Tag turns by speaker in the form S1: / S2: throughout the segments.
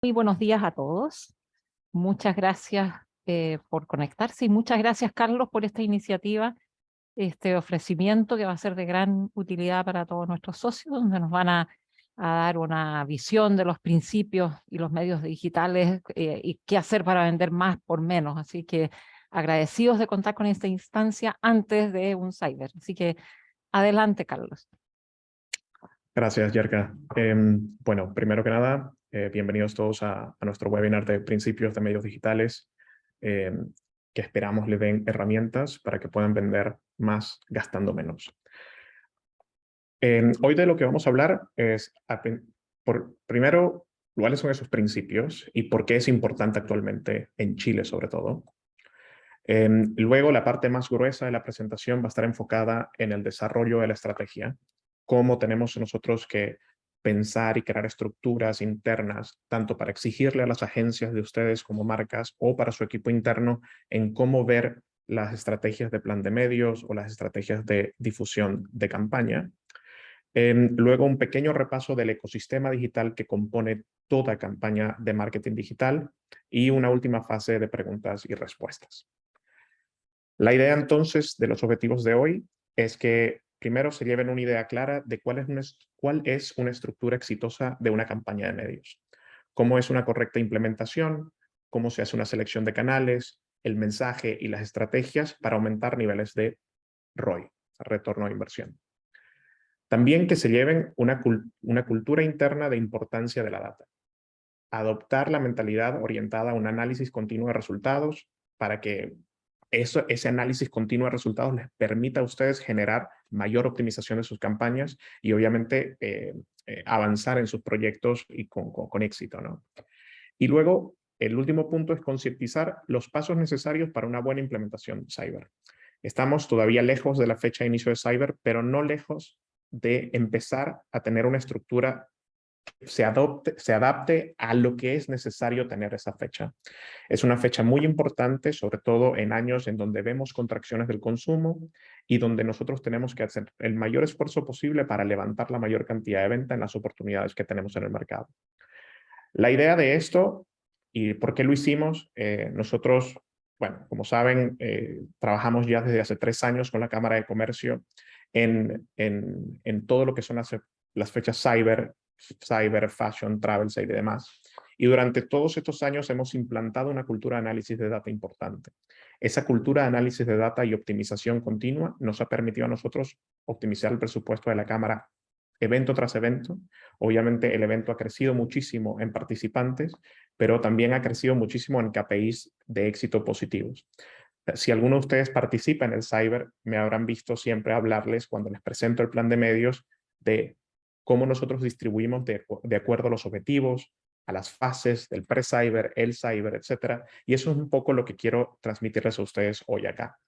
S1: Muy buenos días a todos. Muchas gracias por conectarse y muchas gracias, Carlos, por esta iniciativa, este ofrecimiento que va a ser de gran utilidad para todos nuestros socios, donde nos van a dar una visión de los principios y los medios digitales y qué hacer para vender más por menos. Así que agradecidos de contar con esta instancia antes de un cyber. Así que adelante, Carlos.
S2: Gracias, Yerka. Bueno, primero que nada, bienvenidos todos a nuestro webinar de principios de medios digitales, que esperamos les den herramientas para que puedan vender más gastando menos. Hoy de lo que vamos a hablar es, primero, cuáles son esos principios y por qué es importante actualmente en Chile, sobre todo. Luego, la parte más gruesa de la presentación va a estar enfocada en el desarrollo de la estrategia, cómo tenemos nosotros que pensar y crear estructuras internas, tanto para exigirle a las agencias de ustedes como marcas o para su equipo interno en cómo ver las estrategias de plan de medios o las estrategias de difusión de campaña. Luego, un pequeño repaso del ecosistema digital que compone toda campaña de marketing digital y una última fase de preguntas y respuestas. La idea entonces de los objetivos de hoy es que primero se lleven una idea clara de cuál es una estructura exitosa de una campaña de medios, cómo es una correcta implementación, cómo se hace una selección de canales, el mensaje y las estrategias para aumentar niveles de ROI, retorno a inversión. También que se lleven una cultura interna de importancia de la data, adoptar la mentalidad orientada a un análisis continuo de resultados para que ese análisis continuo de resultados les permita a ustedes generar mayor optimización de sus campañas y obviamente avanzar en sus proyectos y con éxito, ¿no? Y luego, el último punto es concientizar los pasos necesarios para una buena implementación cyber. Estamos todavía lejos de la fecha de inicio de cyber, pero no lejos de empezar a tener una estructura se adapte a lo que es necesario tener esa fecha. Es una fecha muy importante, sobre todo en años en donde vemos contracciones del consumo y donde nosotros tenemos que hacer el mayor esfuerzo posible para levantar la mayor cantidad de venta en las oportunidades que tenemos en el mercado. La idea de esto y por qué lo hicimos, nosotros, bueno, como saben, trabajamos ya desde hace 3 años con la Cámara de Comercio en todo lo que son las fechas cyber, fashion, travel sale y demás. Y durante todos estos años hemos implantado una cultura de análisis de data importante. Esa cultura de análisis de data y optimización continua nos ha permitido a nosotros optimizar el presupuesto de la Cámara evento tras evento. Obviamente el evento ha crecido muchísimo en participantes, pero también ha crecido muchísimo en KPIs de éxito positivos. Si alguno de ustedes participa en el cyber, me habrán visto siempre hablarles cuando les presento el plan de medios de cómo nosotros distribuimos de acuerdo a los objetivos, a las fases del pre-cyber, el cyber, etc. Y eso es un poco lo que quiero transmitirles a ustedes hoy acá.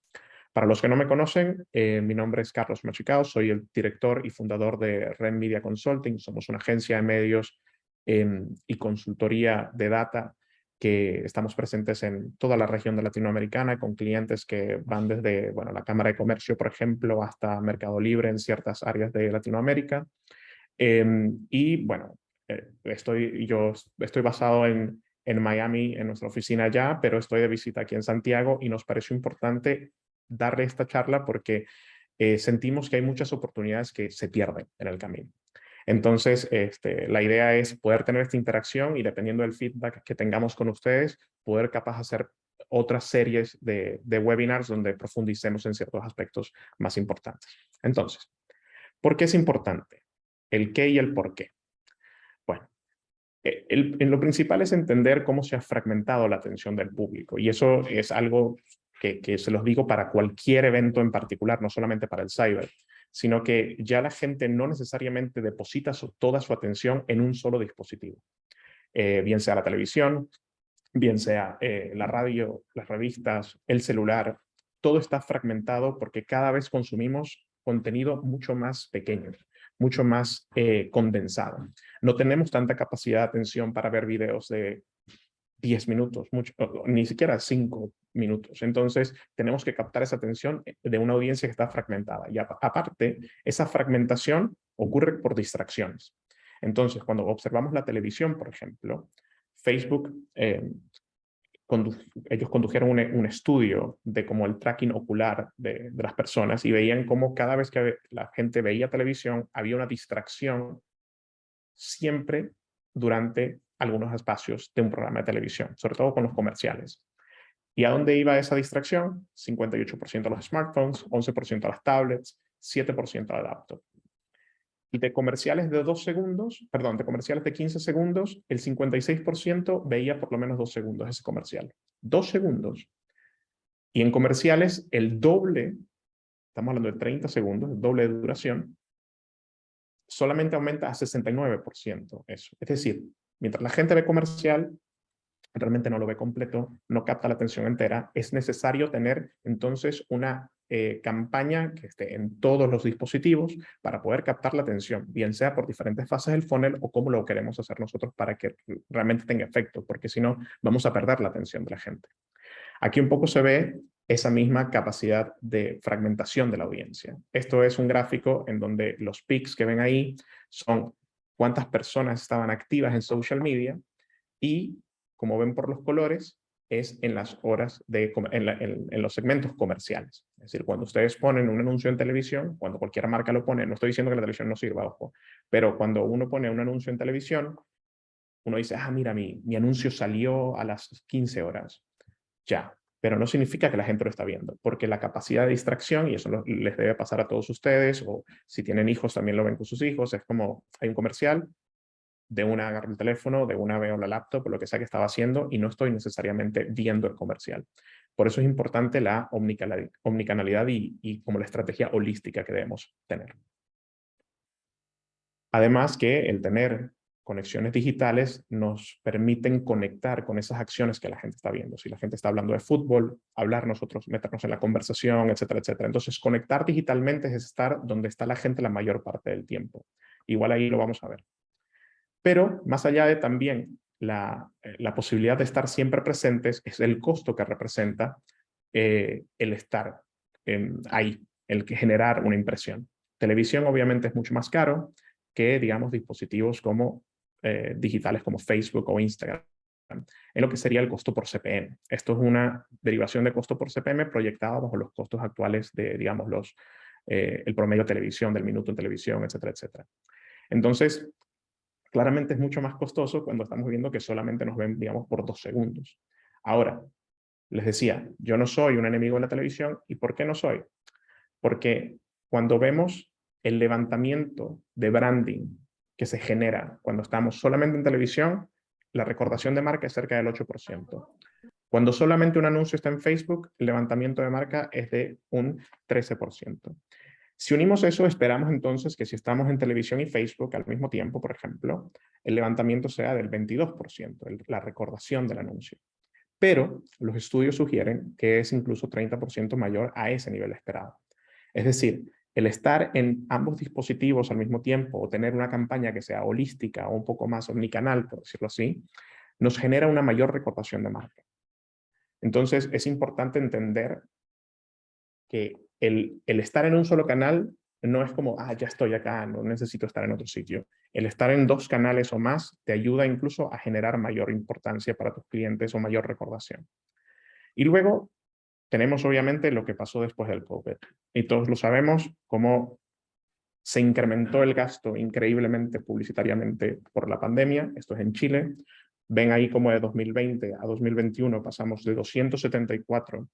S2: Para los que no me conocen, mi nombre es Carlos Machicao, soy el director y fundador de Ren Media Consulting. Somos una agencia de medios y consultoría de data que estamos presentes en toda la región de Latinoamericana con clientes que van desde la Cámara de Comercio, por ejemplo, hasta Mercado Libre en ciertas áreas de Latinoamérica. Y bueno, yo estoy basado en Miami, en nuestra oficina allá, pero estoy de visita aquí en Santiago y nos pareció importante darle esta charla porque sentimos que hay muchas oportunidades que se pierden en el camino. Entonces, la idea es poder tener esta interacción y dependiendo del feedback que tengamos con ustedes, poder capaz hacer otras series de webinars donde profundicemos en ciertos aspectos más importantes. Entonces, ¿por qué es importante? El qué y el por qué. Bueno, en lo principal es entender cómo se ha fragmentado la atención del público y eso es algo que se los digo para cualquier evento en particular, no solamente para el cyber, sino que ya la gente no necesariamente deposita toda su atención en un solo dispositivo, bien sea la televisión, bien sea la radio, las revistas, el celular, todo está fragmentado porque cada vez consumimos contenido mucho más pequeño, mucho más condensado. No tenemos tanta capacidad de atención para ver videos de 10 minutos, ni siquiera 5 minutos. Entonces, tenemos que captar esa atención de una audiencia que está fragmentada. Y aparte, esa fragmentación ocurre por distracciones. Entonces, cuando observamos la televisión, por ejemplo, Facebook, ellos condujeron un estudio de como el tracking ocular de las personas y veían cómo cada vez que la gente veía televisión había una distracción siempre durante algunos espacios de un programa de televisión, sobre todo con los comerciales. ¿Y a dónde iba esa distracción? 58% a los smartphones, 11% a las tablets, 7% a la laptop. Y de comerciales de 2 segundos, perdón, de comerciales de 15 segundos, el 56% veía por lo menos 2 segundos ese comercial. 2 segundos. Y en comerciales, el doble, estamos hablando de 30 segundos, el doble de duración, solamente aumenta a 69% eso. Es decir, mientras la gente ve comercial, realmente no lo ve completo, no capta la atención entera, es necesario tener entonces una campaña que esté en todos los dispositivos para poder captar la atención, bien sea por diferentes fases del funnel o cómo lo queremos hacer nosotros para que realmente tenga efecto, porque si no, vamos a perder la atención de la gente. Aquí un poco se ve esa misma capacidad de fragmentación de la audiencia. Esto es un gráfico en donde los peaks que ven ahí son cuántas personas estaban activas en social media y, como ven por los colores, es en las horas en los segmentos comerciales. Es decir, cuando ustedes ponen un anuncio en televisión, cuando cualquier marca lo pone, no estoy diciendo que la televisión no sirva, ojo, pero cuando uno pone un anuncio en televisión, uno dice, ah, mira, mi anuncio salió a las 15 horas. Ya, pero no significa que la gente lo está viendo, porque la capacidad de distracción, y eso les debe pasar a todos ustedes, o si tienen hijos también lo ven con sus hijos, es como, hay un comercial, de una agarro el teléfono, de una veo la laptop, lo que sea que estaba haciendo, y no estoy necesariamente viendo el comercial. Por eso es importante la omnicanalidad y como la estrategia holística que debemos tener. Además que el tener conexiones digitales nos permiten conectar con esas acciones que la gente está viendo. Si la gente está hablando de fútbol, hablar nosotros, meternos en la conversación, etcétera, etcétera. Entonces, conectar digitalmente es estar donde está la gente la mayor parte del tiempo. Igual ahí lo vamos a ver. Pero más allá de también la posibilidad de estar siempre presentes, es el costo que representa el estar ahí, el que generar una impresión. Televisión obviamente es mucho más caro que, digamos, dispositivos como digitales como Facebook o Instagram, en lo que sería el costo por CPM. Esto es una derivación de costo por CPM proyectada bajo los costos actuales de, digamos, el promedio de televisión, del minuto en televisión, etcétera, etcétera. Entonces, claramente es mucho más costoso cuando estamos viendo que solamente nos ven, digamos, por 2 segundos. Ahora, les decía, yo no soy un enemigo de la televisión. ¿Y por qué no soy? Porque cuando vemos el levantamiento de branding que se genera cuando estamos solamente en televisión, la recordación de marca es cerca del 8%. Cuando solamente un anuncio está en Facebook, el levantamiento de marca es de un 13%. Si unimos eso, esperamos entonces que si estamos en televisión y Facebook al mismo tiempo, por ejemplo, el levantamiento sea del 22%, la recordación del anuncio. Pero los estudios sugieren que es incluso 30% mayor a ese nivel esperado. Es decir, el estar en ambos dispositivos al mismo tiempo o tener una campaña que sea holística o un poco más omnicanal, por decirlo así, nos genera una mayor recordación de marca. Entonces, es importante entender que el estar en un solo canal no es como, ah, ya estoy acá, no necesito estar en otro sitio. El estar en 2 canales o más te ayuda incluso a generar mayor importancia para tus clientes o mayor recordación. Y luego tenemos obviamente lo que pasó después del COVID. Y todos lo sabemos, cómo se incrementó el gasto increíblemente publicitariamente por la pandemia. Esto es en Chile. Ven ahí como de 2020 a 2021 pasamos de 274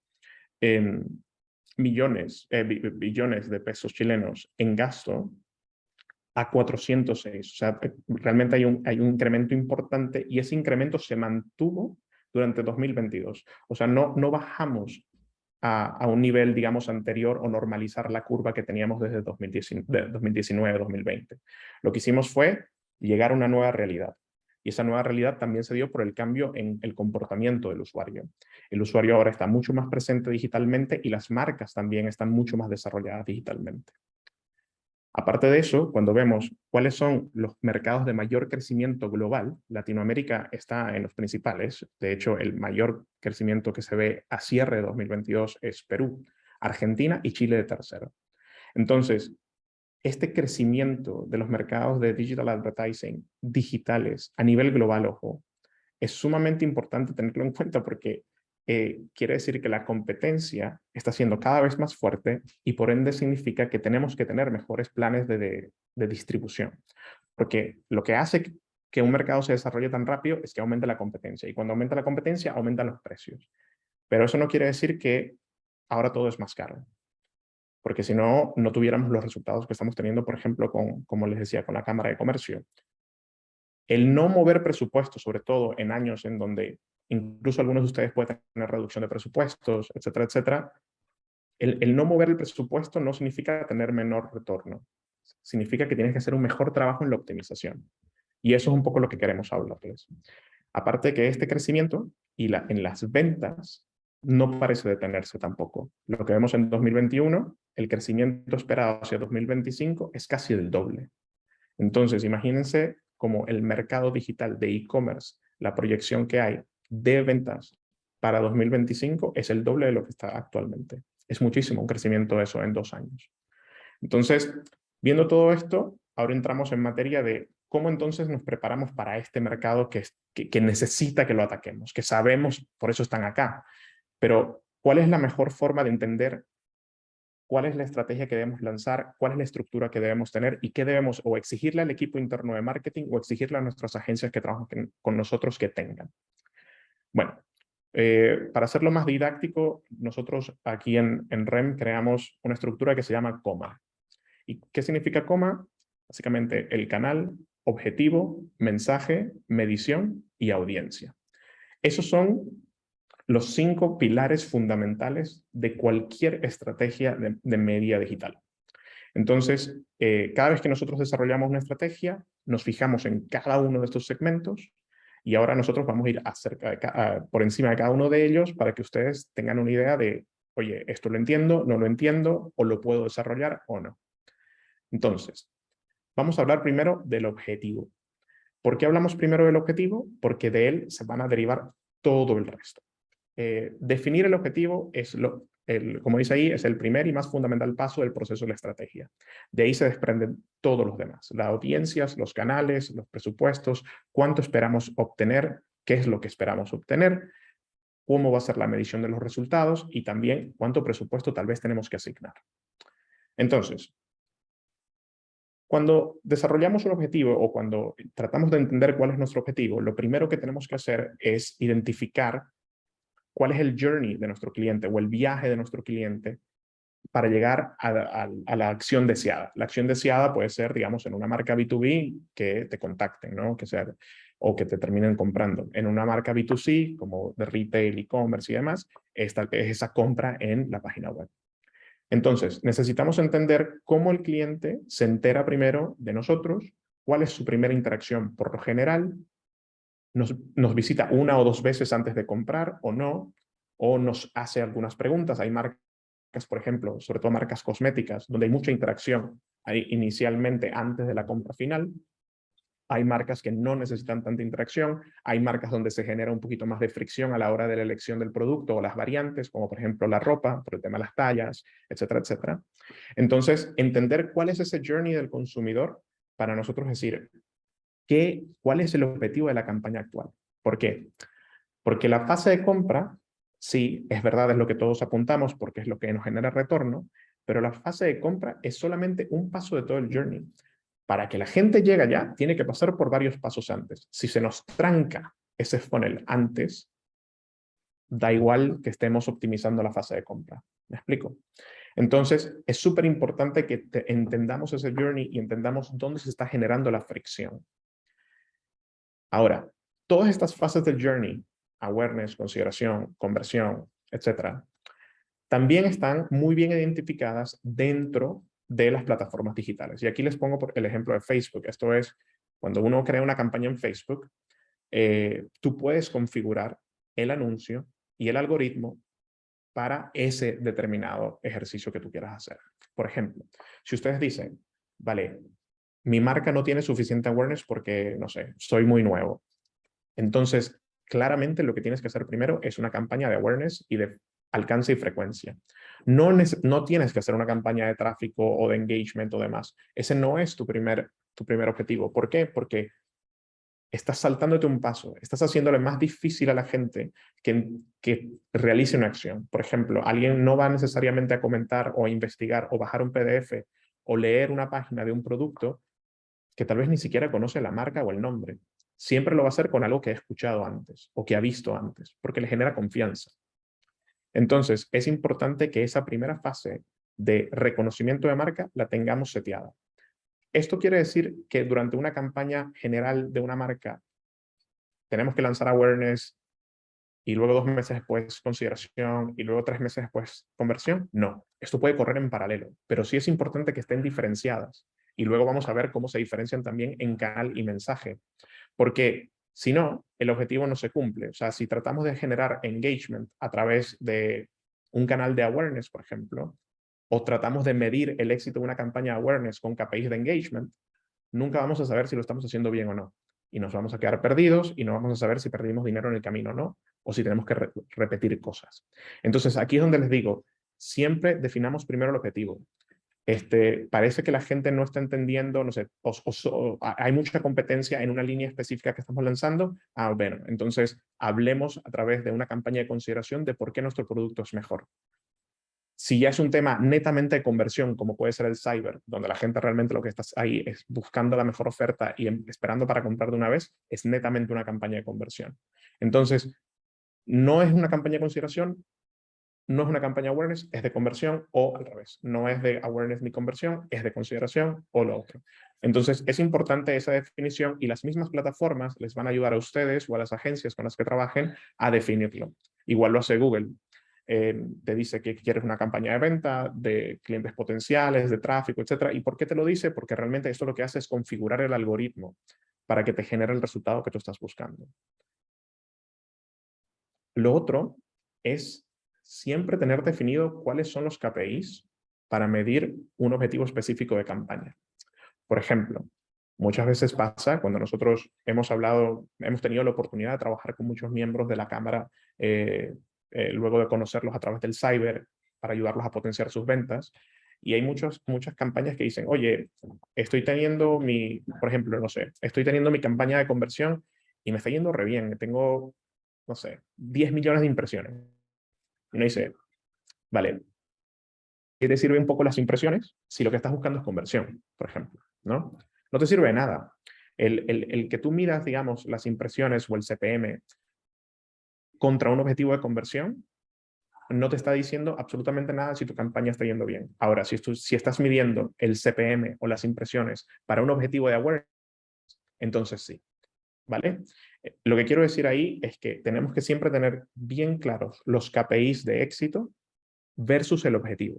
S2: billones de pesos chilenos en gasto a 406. O sea, realmente hay un incremento importante y ese incremento se mantuvo durante 2022. O sea, no bajamos a un nivel, digamos, anterior o normalizar la curva que teníamos desde 2019-2020. Lo que hicimos fue llegar a una nueva realidad. Y esa nueva realidad también se dio por el cambio en el comportamiento del usuario. El usuario ahora está mucho más presente digitalmente y las marcas también están mucho más desarrolladas digitalmente. Aparte de eso, cuando vemos cuáles son los mercados de mayor crecimiento global, Latinoamérica está en los principales. De hecho, el mayor crecimiento que se ve a cierre de 2022 es Perú, Argentina y Chile de tercero. Entonces, este crecimiento de los mercados de digital advertising digitales a nivel global, ojo, es sumamente importante tenerlo en cuenta porque quiere decir que la competencia está siendo cada vez más fuerte y por ende significa que tenemos que tener mejores planes de distribución. Porque lo que hace que un mercado se desarrolle tan rápido es que aumenta la competencia. Y cuando aumenta la competencia, aumentan los precios. Pero eso no quiere decir que ahora todo es más caro. Porque si no, no tuviéramos los resultados que estamos teniendo, por ejemplo, como les decía, con la Cámara de Comercio. El no mover presupuestos, sobre todo en años en donde incluso algunos de ustedes pueden tener reducción de presupuestos, etcétera, etcétera, el no mover el presupuesto no significa tener menor retorno. Significa que tienes que hacer un mejor trabajo en la optimización. Y eso es un poco lo que queremos hablarles. Aparte de que este crecimiento en las ventas no parece detenerse tampoco. Lo que vemos en 2021, el crecimiento esperado hacia 2025 es casi el doble. Entonces, imagínense como el mercado digital de e-commerce, la proyección que hay de ventas para 2025 es el doble de lo que está actualmente. Es muchísimo un crecimiento de eso en 2 años. Entonces, viendo todo esto, ahora entramos en materia de cómo entonces nos preparamos para este mercado que necesita que lo ataquemos, que sabemos, por eso están acá. Pero, ¿cuál es la mejor forma de entender cuál es la estrategia que debemos lanzar, cuál es la estructura que debemos tener y qué debemos o exigirle al equipo interno de marketing o exigirle a nuestras agencias que trabajan con nosotros que tengan? Bueno, para hacerlo más didáctico, nosotros aquí en REM creamos una estructura que se llama COMA. ¿Y qué significa COMA? Básicamente el canal, objetivo, mensaje, medición y audiencia. Esos son los 5 pilares fundamentales de cualquier estrategia de media digital. Entonces, cada vez que nosotros desarrollamos una estrategia, nos fijamos en cada uno de estos segmentos y ahora nosotros vamos a ir por encima de cada uno de ellos para que ustedes tengan una idea de, oye, esto lo entiendo, no lo entiendo, o lo puedo desarrollar o no. Entonces, vamos a hablar primero del objetivo. ¿Por qué hablamos primero del objetivo? Porque de él se van a derivar todo el resto. Definir el objetivo es como dice ahí, es el primer y más fundamental paso del proceso de la estrategia. De ahí se desprenden todos los demás, las audiencias, los canales, los presupuestos, cuánto esperamos obtener, qué es lo que esperamos obtener, cómo va a ser la medición de los resultados y también cuánto presupuesto tal vez tenemos que asignar. Entonces, cuando desarrollamos un objetivo o cuando tratamos de entender cuál es nuestro objetivo, lo primero que tenemos que hacer es identificar cuál es el journey de nuestro cliente o el viaje de nuestro cliente para llegar a la acción deseada. La acción deseada puede ser, digamos, en una marca B2B que te contacten, ¿no? O que te terminen comprando. En una marca B2C, como de retail, e-commerce y demás, es esa compra en la página web. Entonces, necesitamos entender cómo el cliente se entera primero de nosotros, cuál es su primera interacción. Por lo general, nos visita 1 o 2 veces antes de comprar o no, o nos hace algunas preguntas. Hay marcas, por ejemplo, sobre todo marcas cosméticas, donde hay mucha interacción inicialmente antes de la compra final. Hay marcas que no necesitan tanta interacción, hay marcas donde se genera un poquito más de fricción a la hora de la elección del producto o las variantes, como por ejemplo la ropa, por el tema de las tallas, etcétera, etcétera. Entonces, entender cuál es ese journey del consumidor para nosotros decir, ¿cuál es el objetivo de la campaña actual? ¿Por qué? Porque la fase de compra, sí, es verdad, es lo que todos apuntamos porque es lo que nos genera retorno, pero la fase de compra es solamente un paso de todo el journey. Para que la gente llegue allá, tiene que pasar por varios pasos antes. Si se nos tranca ese funnel antes, da igual que estemos optimizando la fase de compra. ¿Me explico? Entonces, es súper importante que entendamos ese journey y entendamos dónde se está generando la fricción. Ahora, todas estas fases del journey, awareness, consideración, conversión, etcétera, también están muy bien identificadas dentro de las plataformas digitales. Y aquí les pongo el ejemplo de Facebook. Esto es, cuando uno crea una campaña en Facebook, tú puedes configurar el anuncio y el algoritmo para ese determinado ejercicio que tú quieras hacer. Por ejemplo, si ustedes dicen, vale, mi marca no tiene suficiente awareness porque, no sé, soy muy nuevo. Entonces, claramente lo que tienes que hacer primero es una campaña de awareness y de alcance y frecuencia. No tienes que hacer una campaña de tráfico o de engagement o demás. Ese no es tu primer objetivo. ¿Por qué? Porque estás saltándote un paso, estás haciéndole más difícil a la gente que realice una acción. Por ejemplo, alguien no va necesariamente a comentar o a investigar o bajar un PDF o leer una página de un producto que tal vez ni siquiera conoce la marca o el nombre. Siempre lo va a hacer con algo que ha escuchado antes o que ha visto antes, porque le genera confianza. Entonces, es importante que esa primera fase de reconocimiento de marca la tengamos seteada. Esto quiere decir que durante una campaña general de una marca tenemos que lanzar awareness y luego 2 meses después consideración y luego 3 meses después conversión. No, esto puede correr en paralelo, pero sí es importante que estén diferenciadas. Y luego vamos a ver cómo se diferencian también en canal y mensaje. Porque si no, el objetivo no se cumple. O sea, si tratamos de generar engagement a través de un canal de awareness, por ejemplo, o tratamos de medir el éxito de una campaña de awareness con KPIs de engagement, nunca vamos a saber si lo estamos haciendo bien o no. Y nos vamos a quedar perdidos y no vamos a saber si perdimos dinero en el camino o no, o si tenemos que repetir cosas. Entonces, aquí es donde les digo, siempre definamos primero el objetivo. Parece que la gente no está entendiendo, no sé, hay mucha competencia en una línea específica que estamos lanzando. Bueno, entonces hablemos a través de una campaña de consideración de por qué nuestro producto es mejor. Si ya es un tema netamente de conversión, como puede ser el cyber, donde la gente realmente lo que está ahí es buscando la mejor oferta y esperando para comprar de una vez, es netamente una campaña de conversión. Entonces, no es una campaña de consideración, no es una campaña awareness, es de conversión, o al revés, no es de awareness ni conversión, es de consideración o lo otro. Entonces, es importante esa definición y las mismas plataformas les van a ayudar a ustedes o a las agencias con las que trabajen a definirlo. Igual lo hace Google. Te dice que quieres una campaña de venta, de clientes potenciales, de tráfico, etcétera. ¿Y por qué te lo dice? Porque realmente esto lo que hace es configurar el algoritmo para que te genere el resultado que tú estás buscando. Lo otro es siempre tener definido cuáles son los KPIs para medir un objetivo específico de campaña. Por ejemplo, muchas veces pasa cuando nosotros hemos tenido la oportunidad de trabajar con muchos miembros de la Cámara, luego de conocerlos a través del cyber para ayudarlos a potenciar sus ventas. Y hay muchas campañas que dicen, oye, estoy teniendo por ejemplo, no sé, estoy teniendo mi campaña de conversión y me está yendo re bien. Tengo, no sé, 10 millones de impresiones. Y uno dice, vale, ¿qué te sirve un poco las impresiones si lo que estás buscando es conversión, por ejemplo? ¿No? No te sirve de nada. El que tú miras, digamos, las impresiones o el CPM contra un objetivo de conversión no te está diciendo absolutamente nada si tu campaña está yendo bien. Ahora, si estás midiendo el CPM o las impresiones para un objetivo de awareness, entonces sí, ¿vale? Lo que quiero decir ahí es que tenemos que siempre tener bien claros los KPIs de éxito versus el objetivo.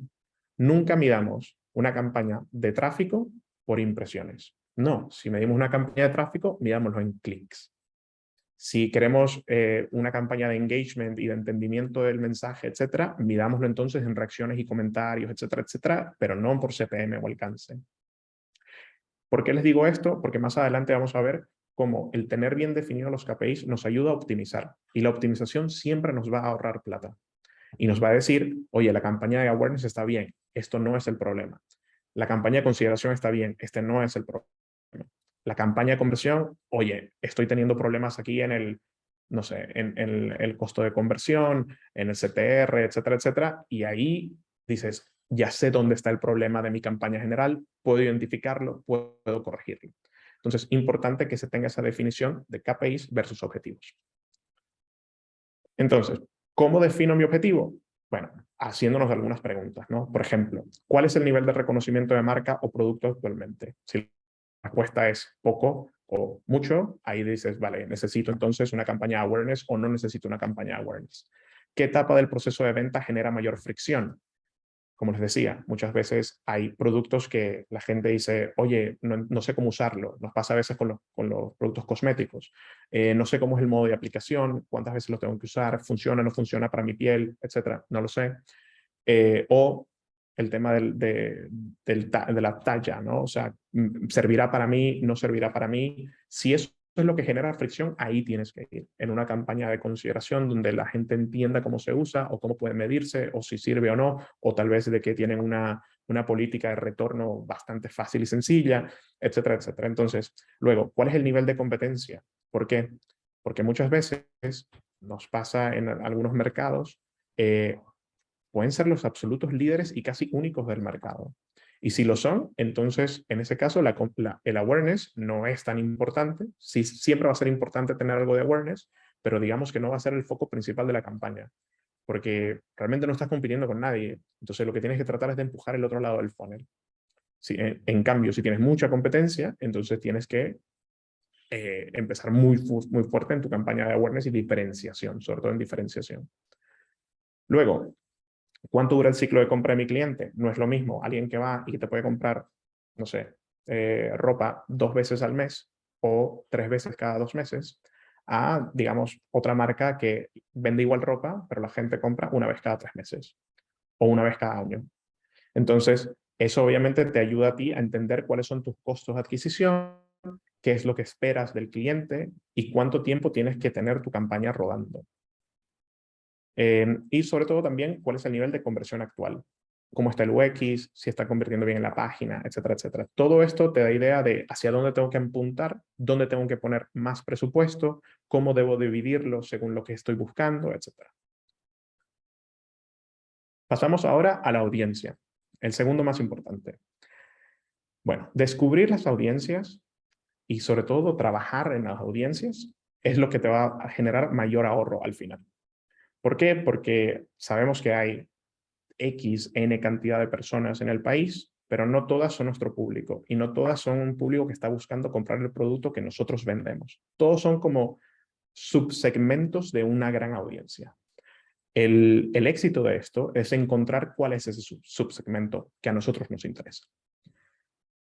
S2: Nunca midamos una campaña de tráfico por impresiones. No, si medimos una campaña de tráfico, midámoslo en clics. Si queremos una campaña de engagement y de entendimiento del mensaje, etcétera, midámoslo entonces en reacciones y comentarios, etcétera, etcétera, pero no por CPM o alcance. ¿Por qué les digo esto? Porque más adelante vamos a ver cómo el tener bien definidos los KPIs nos ayuda a optimizar. Y la optimización siempre nos va a ahorrar plata. Y nos va a decir, oye, la campaña de awareness está bien, esto no es el problema. La campaña de consideración está bien, este no es el problema. La campaña de conversión, oye, estoy teniendo problemas aquí en el, no sé, en el costo de conversión, en el CTR, etcétera, etcétera. Y ahí dices, ya sé dónde está el problema de mi campaña general, puedo identificarlo, puedo corregirlo. Entonces, importante que se tenga esa definición de KPIs versus objetivos. Entonces, ¿cómo defino mi objetivo? Bueno, haciéndonos algunas preguntas, ¿no? Por ejemplo, ¿cuál es el nivel de reconocimiento de marca o producto actualmente? Si la respuesta es poco o mucho, ahí dices, vale, necesito entonces una campaña de awareness o no necesito una campaña de awareness. ¿Qué etapa del proceso de venta genera mayor fricción? Como les decía, muchas veces hay productos que la gente dice, oye, no sé cómo usarlo. Nos pasa a veces con los productos cosméticos. No sé cómo es el modo de aplicación, cuántas veces lo tengo que usar, funciona, no funciona para mi piel, etcétera. No lo sé. O el tema de la talla, ¿no? O sea, ¿servirá para mí? ¿No servirá para mí? Si eso es lo que genera fricción, ahí tienes que ir, en una campaña de consideración donde la gente entienda cómo se usa o cómo puede medirse o si sirve o no, o tal vez de que tienen una política de retorno bastante fácil y sencilla, etcétera, etcétera. Entonces, luego, ¿cuál es el nivel de competencia? ¿Por qué? Porque muchas veces nos pasa en algunos mercados, pueden ser los absolutos líderes y casi únicos del mercado. Y si lo son, entonces en ese caso el awareness no es tan importante. Sí, siempre va a ser importante tener algo de awareness, pero digamos que no va a ser el foco principal de la campaña, porque realmente no estás compitiendo con nadie. Entonces lo que tienes que tratar es de empujar el otro lado del funnel. Si, en cambio, si tienes mucha competencia, entonces tienes que empezar muy fuerte en tu campaña de awareness y diferenciación, sobre todo en diferenciación. Luego, ¿cuánto dura el ciclo de compra de mi cliente? No es lo mismo alguien que va y que te puede comprar, no sé, ropa 2 veces al mes o 3 veces cada 2 meses, a, digamos, otra marca que vende igual ropa, pero la gente compra una vez cada 3 meses o una vez cada año. Entonces, eso obviamente te ayuda a ti a entender cuáles son tus costos de adquisición, qué es lo que esperas del cliente y cuánto tiempo tienes que tener tu campaña rodando. Y sobre todo también cuál es el nivel de conversión actual, cómo está el UX, si está convirtiendo bien en la página, etcétera, etcétera. Todo esto te da idea de hacia dónde tengo que apuntar, dónde tengo que poner más presupuesto, cómo debo dividirlo según lo que estoy buscando, etcétera. Pasamos ahora a la audiencia, el segundo más importante. Bueno, descubrir las audiencias y sobre todo trabajar en las audiencias es lo que te va a generar mayor ahorro al final. ¿Por qué? Porque sabemos que hay N cantidad de personas en el país, pero no todas son nuestro público y no todas son un público que está buscando comprar el producto que nosotros vendemos. Todos son como subsegmentos de una gran audiencia. El éxito de esto es encontrar cuál es ese subsegmento que a nosotros nos interesa.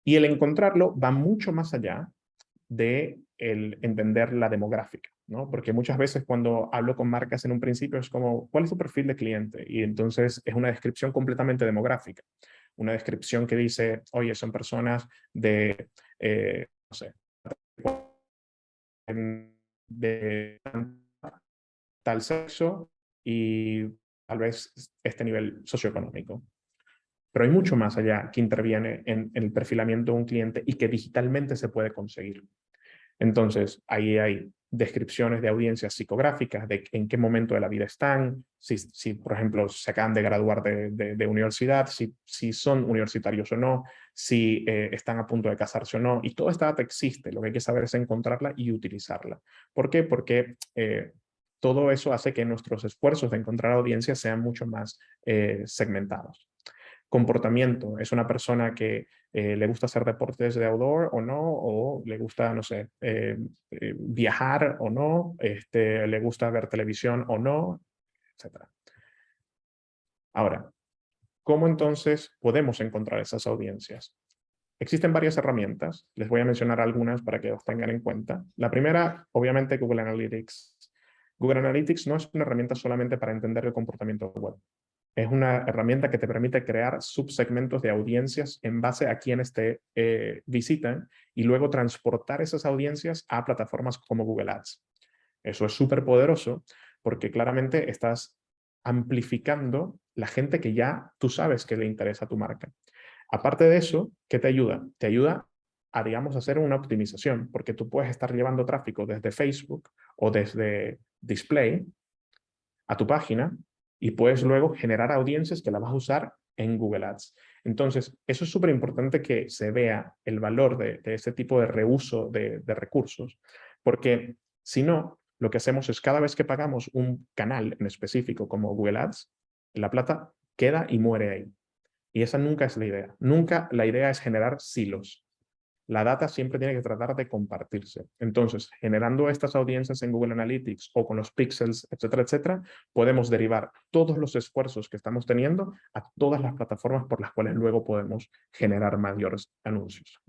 S2: Y el encontrarlo va mucho más allá de el entender la demográfica, ¿no? Porque muchas veces cuando hablo con marcas en un principio es como, ¿cuál es tu perfil de cliente? Y entonces es una descripción completamente demográfica. Una descripción que dice, oye, son personas de, no sé, de tal sexo y tal vez este nivel socioeconómico. Pero hay mucho más allá que interviene en el perfilamiento de un cliente y que digitalmente se puede conseguir. Entonces, ahí hay descripciones de audiencias psicográficas, de en qué momento de la vida están, si por ejemplo, se acaban de graduar de universidad, si son universitarios o no, si están a punto de casarse o no, y toda esta data existe, lo que hay que saber es encontrarla y utilizarla. ¿Por qué? Porque todo eso hace que nuestros esfuerzos de encontrar audiencias sean mucho más segmentados. Comportamiento, es una persona que le gusta hacer deportes de outdoor o no, o le gusta, no sé, viajar o no, le gusta ver televisión o no, etc. Ahora, ¿cómo entonces podemos encontrar esas audiencias? Existen varias herramientas, les voy a mencionar algunas para que los tengan en cuenta. La primera, obviamente, Google Analytics. Google Analytics no es una herramienta solamente para entender el comportamiento web. Es una herramienta que te permite crear subsegmentos de audiencias en base a quienes te visitan y luego transportar esas audiencias a plataformas como Google Ads. Eso es súper poderoso porque claramente estás amplificando la gente que ya tú sabes que le interesa a tu marca. Aparte de eso, ¿qué te ayuda? Te ayuda a, digamos, hacer una optimización, porque tú puedes estar llevando tráfico desde Facebook o desde Display a tu página y puedes luego generar audiencias que la vas a usar en Google Ads. Entonces, eso es súper importante que se vea el valor de ese tipo de reuso de recursos, porque si no, lo que hacemos es cada vez que pagamos un canal en específico como Google Ads, la plata queda y muere ahí. Y esa nunca es la idea. Nunca la idea es generar silos. La data siempre tiene que tratar de compartirse. Entonces, generando estas audiencias en Google Analytics o con los pixels, etcétera, etcétera, podemos derivar todos los esfuerzos que estamos teniendo a todas las plataformas por las cuales luego podemos generar mayores anuncios.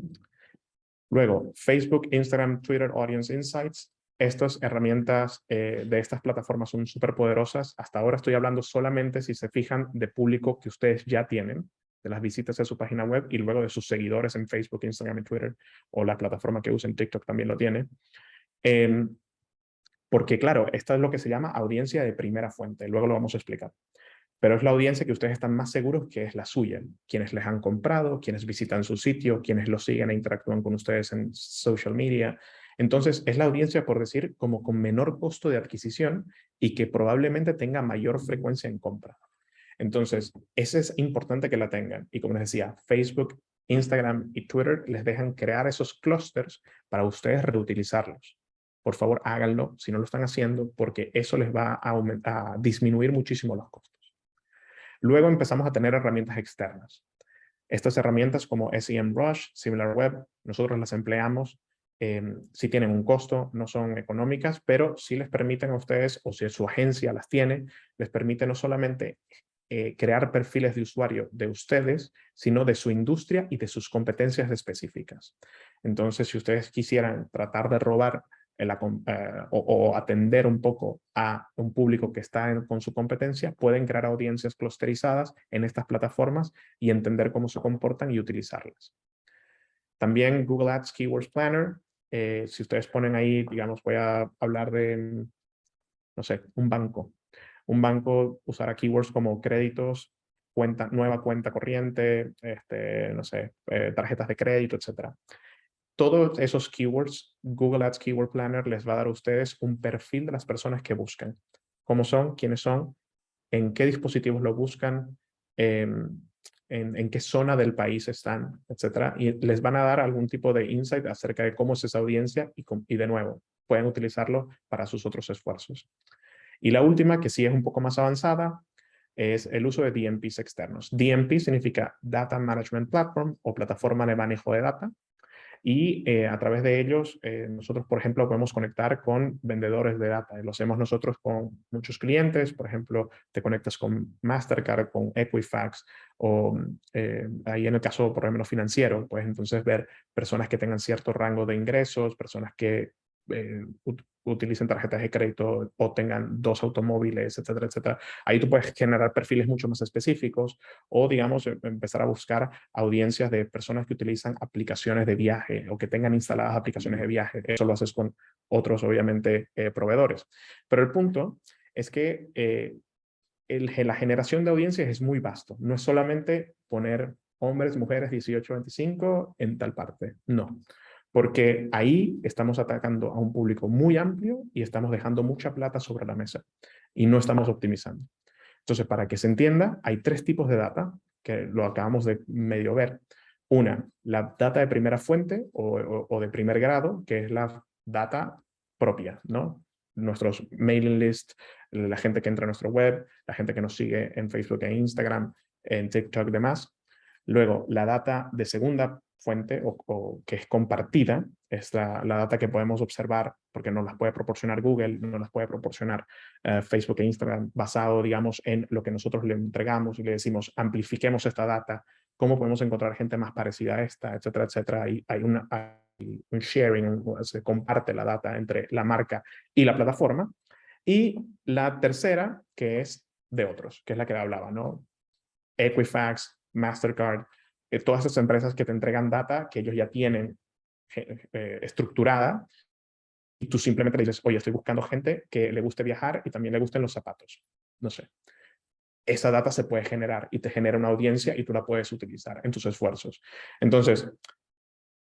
S2: Luego, Facebook, Instagram, Twitter, Audience Insights. Estas herramientas de estas plataformas son súper poderosas. Hasta ahora estoy hablando solamente, si se fijan, de público que ustedes ya tienen, de las visitas a su página web y luego de sus seguidores en Facebook, Instagram y Twitter, o la plataforma que usen, TikTok también lo tiene. Porque claro, esta es lo que se llama audiencia de primera fuente, luego lo vamos a explicar. Pero es la audiencia que ustedes están más seguros que es la suya, quienes les han comprado, quienes visitan su sitio, quienes los siguen e interactúan con ustedes en social media. Entonces, es la audiencia, por decir, como con menor costo de adquisición y que probablemente tenga mayor frecuencia en compra. Entonces, ese es importante que la tengan. Y como les decía, Facebook, Instagram y Twitter les dejan crear esos clusters para ustedes reutilizarlos. Por favor, háganlo si no lo están haciendo, porque eso les va a disminuir muchísimo los costos. Luego empezamos a tener herramientas externas. Estas herramientas como SEMrush, SimilarWeb, nosotros las empleamos. Si tienen un costo, no son económicas, pero sí les permiten a ustedes, o si su agencia las tiene, les permite no solamente crear perfiles de usuario de ustedes, sino de su industria y de sus competencias específicas. Entonces, si ustedes quisieran tratar de robar o atender un poco a un público que está con su competencia, pueden crear audiencias clusterizadas en estas plataformas y entender cómo se comportan y utilizarlas. También Google Ads Keywords Planner. Si ustedes ponen ahí, digamos, voy a hablar de, no sé, un banco. Un banco usará keywords como créditos, nueva cuenta corriente, no sé, tarjetas de crédito, etc. Todos esos keywords, Google Ads Keyword Planner les va a dar a ustedes un perfil de las personas que buscan. ¿Cómo son? ¿Quiénes son? ¿En qué dispositivos lo buscan? En qué zona del país están, etcétera, y les van a dar algún tipo de insight acerca de cómo es esa audiencia y de nuevo, pueden utilizarlo para sus otros esfuerzos. Y la última, que sí es un poco más avanzada, es el uso de DMPs externos. DMP significa Data Management Platform o plataforma de manejo de data. Y a través de ellos, nosotros, por ejemplo, podemos conectar con vendedores de data. Lo hacemos nosotros con muchos clientes. Por ejemplo, te conectas con Mastercard, con Equifax, o ahí en el caso, por ejemplo, financiero, pues entonces ver personas que tengan cierto rango de ingresos, personas que utilicen tarjetas de crédito o tengan 2 automóviles, etcétera, etcétera. Ahí tú puedes generar perfiles mucho más específicos o, digamos, empezar a buscar audiencias de personas que utilizan aplicaciones de viaje o que tengan instaladas aplicaciones de viaje. Eso lo haces con otros, obviamente, proveedores. Pero el punto es que la generación de audiencias es muy vasto. No es solamente poner hombres, mujeres, 18, 25 en tal parte. No. Porque ahí estamos atacando a un público muy amplio y estamos dejando mucha plata sobre la mesa y no estamos optimizando. Entonces, para que se entienda, hay 3 tipos de data que lo acabamos de medio ver. Una, la data de primera fuente o de primer grado, que es la data propia, ¿no? Nuestros mailing list, la gente que entra a nuestra web, la gente que nos sigue en Facebook e Instagram, en TikTok y demás. Luego, la data de segunda fuente o que es compartida, es la data que podemos observar porque nos las puede proporcionar Google, nos las puede proporcionar Facebook e Instagram, basado, digamos, en lo que nosotros le entregamos y le decimos, amplifiquemos esta data, cómo podemos encontrar gente más parecida a esta, etcétera, etcétera. Hay un sharing, se comparte la data entre la marca y la plataforma. Y la tercera, que es de otros, que es la que hablaba, ¿no? Equifax, Mastercard, todas esas empresas que te entregan data que ellos ya tienen estructurada y tú simplemente le dices, oye, estoy buscando gente que le guste viajar y también le gusten los zapatos. No sé. Esa data se puede generar y te genera una audiencia y tú la puedes utilizar en tus esfuerzos. Entonces,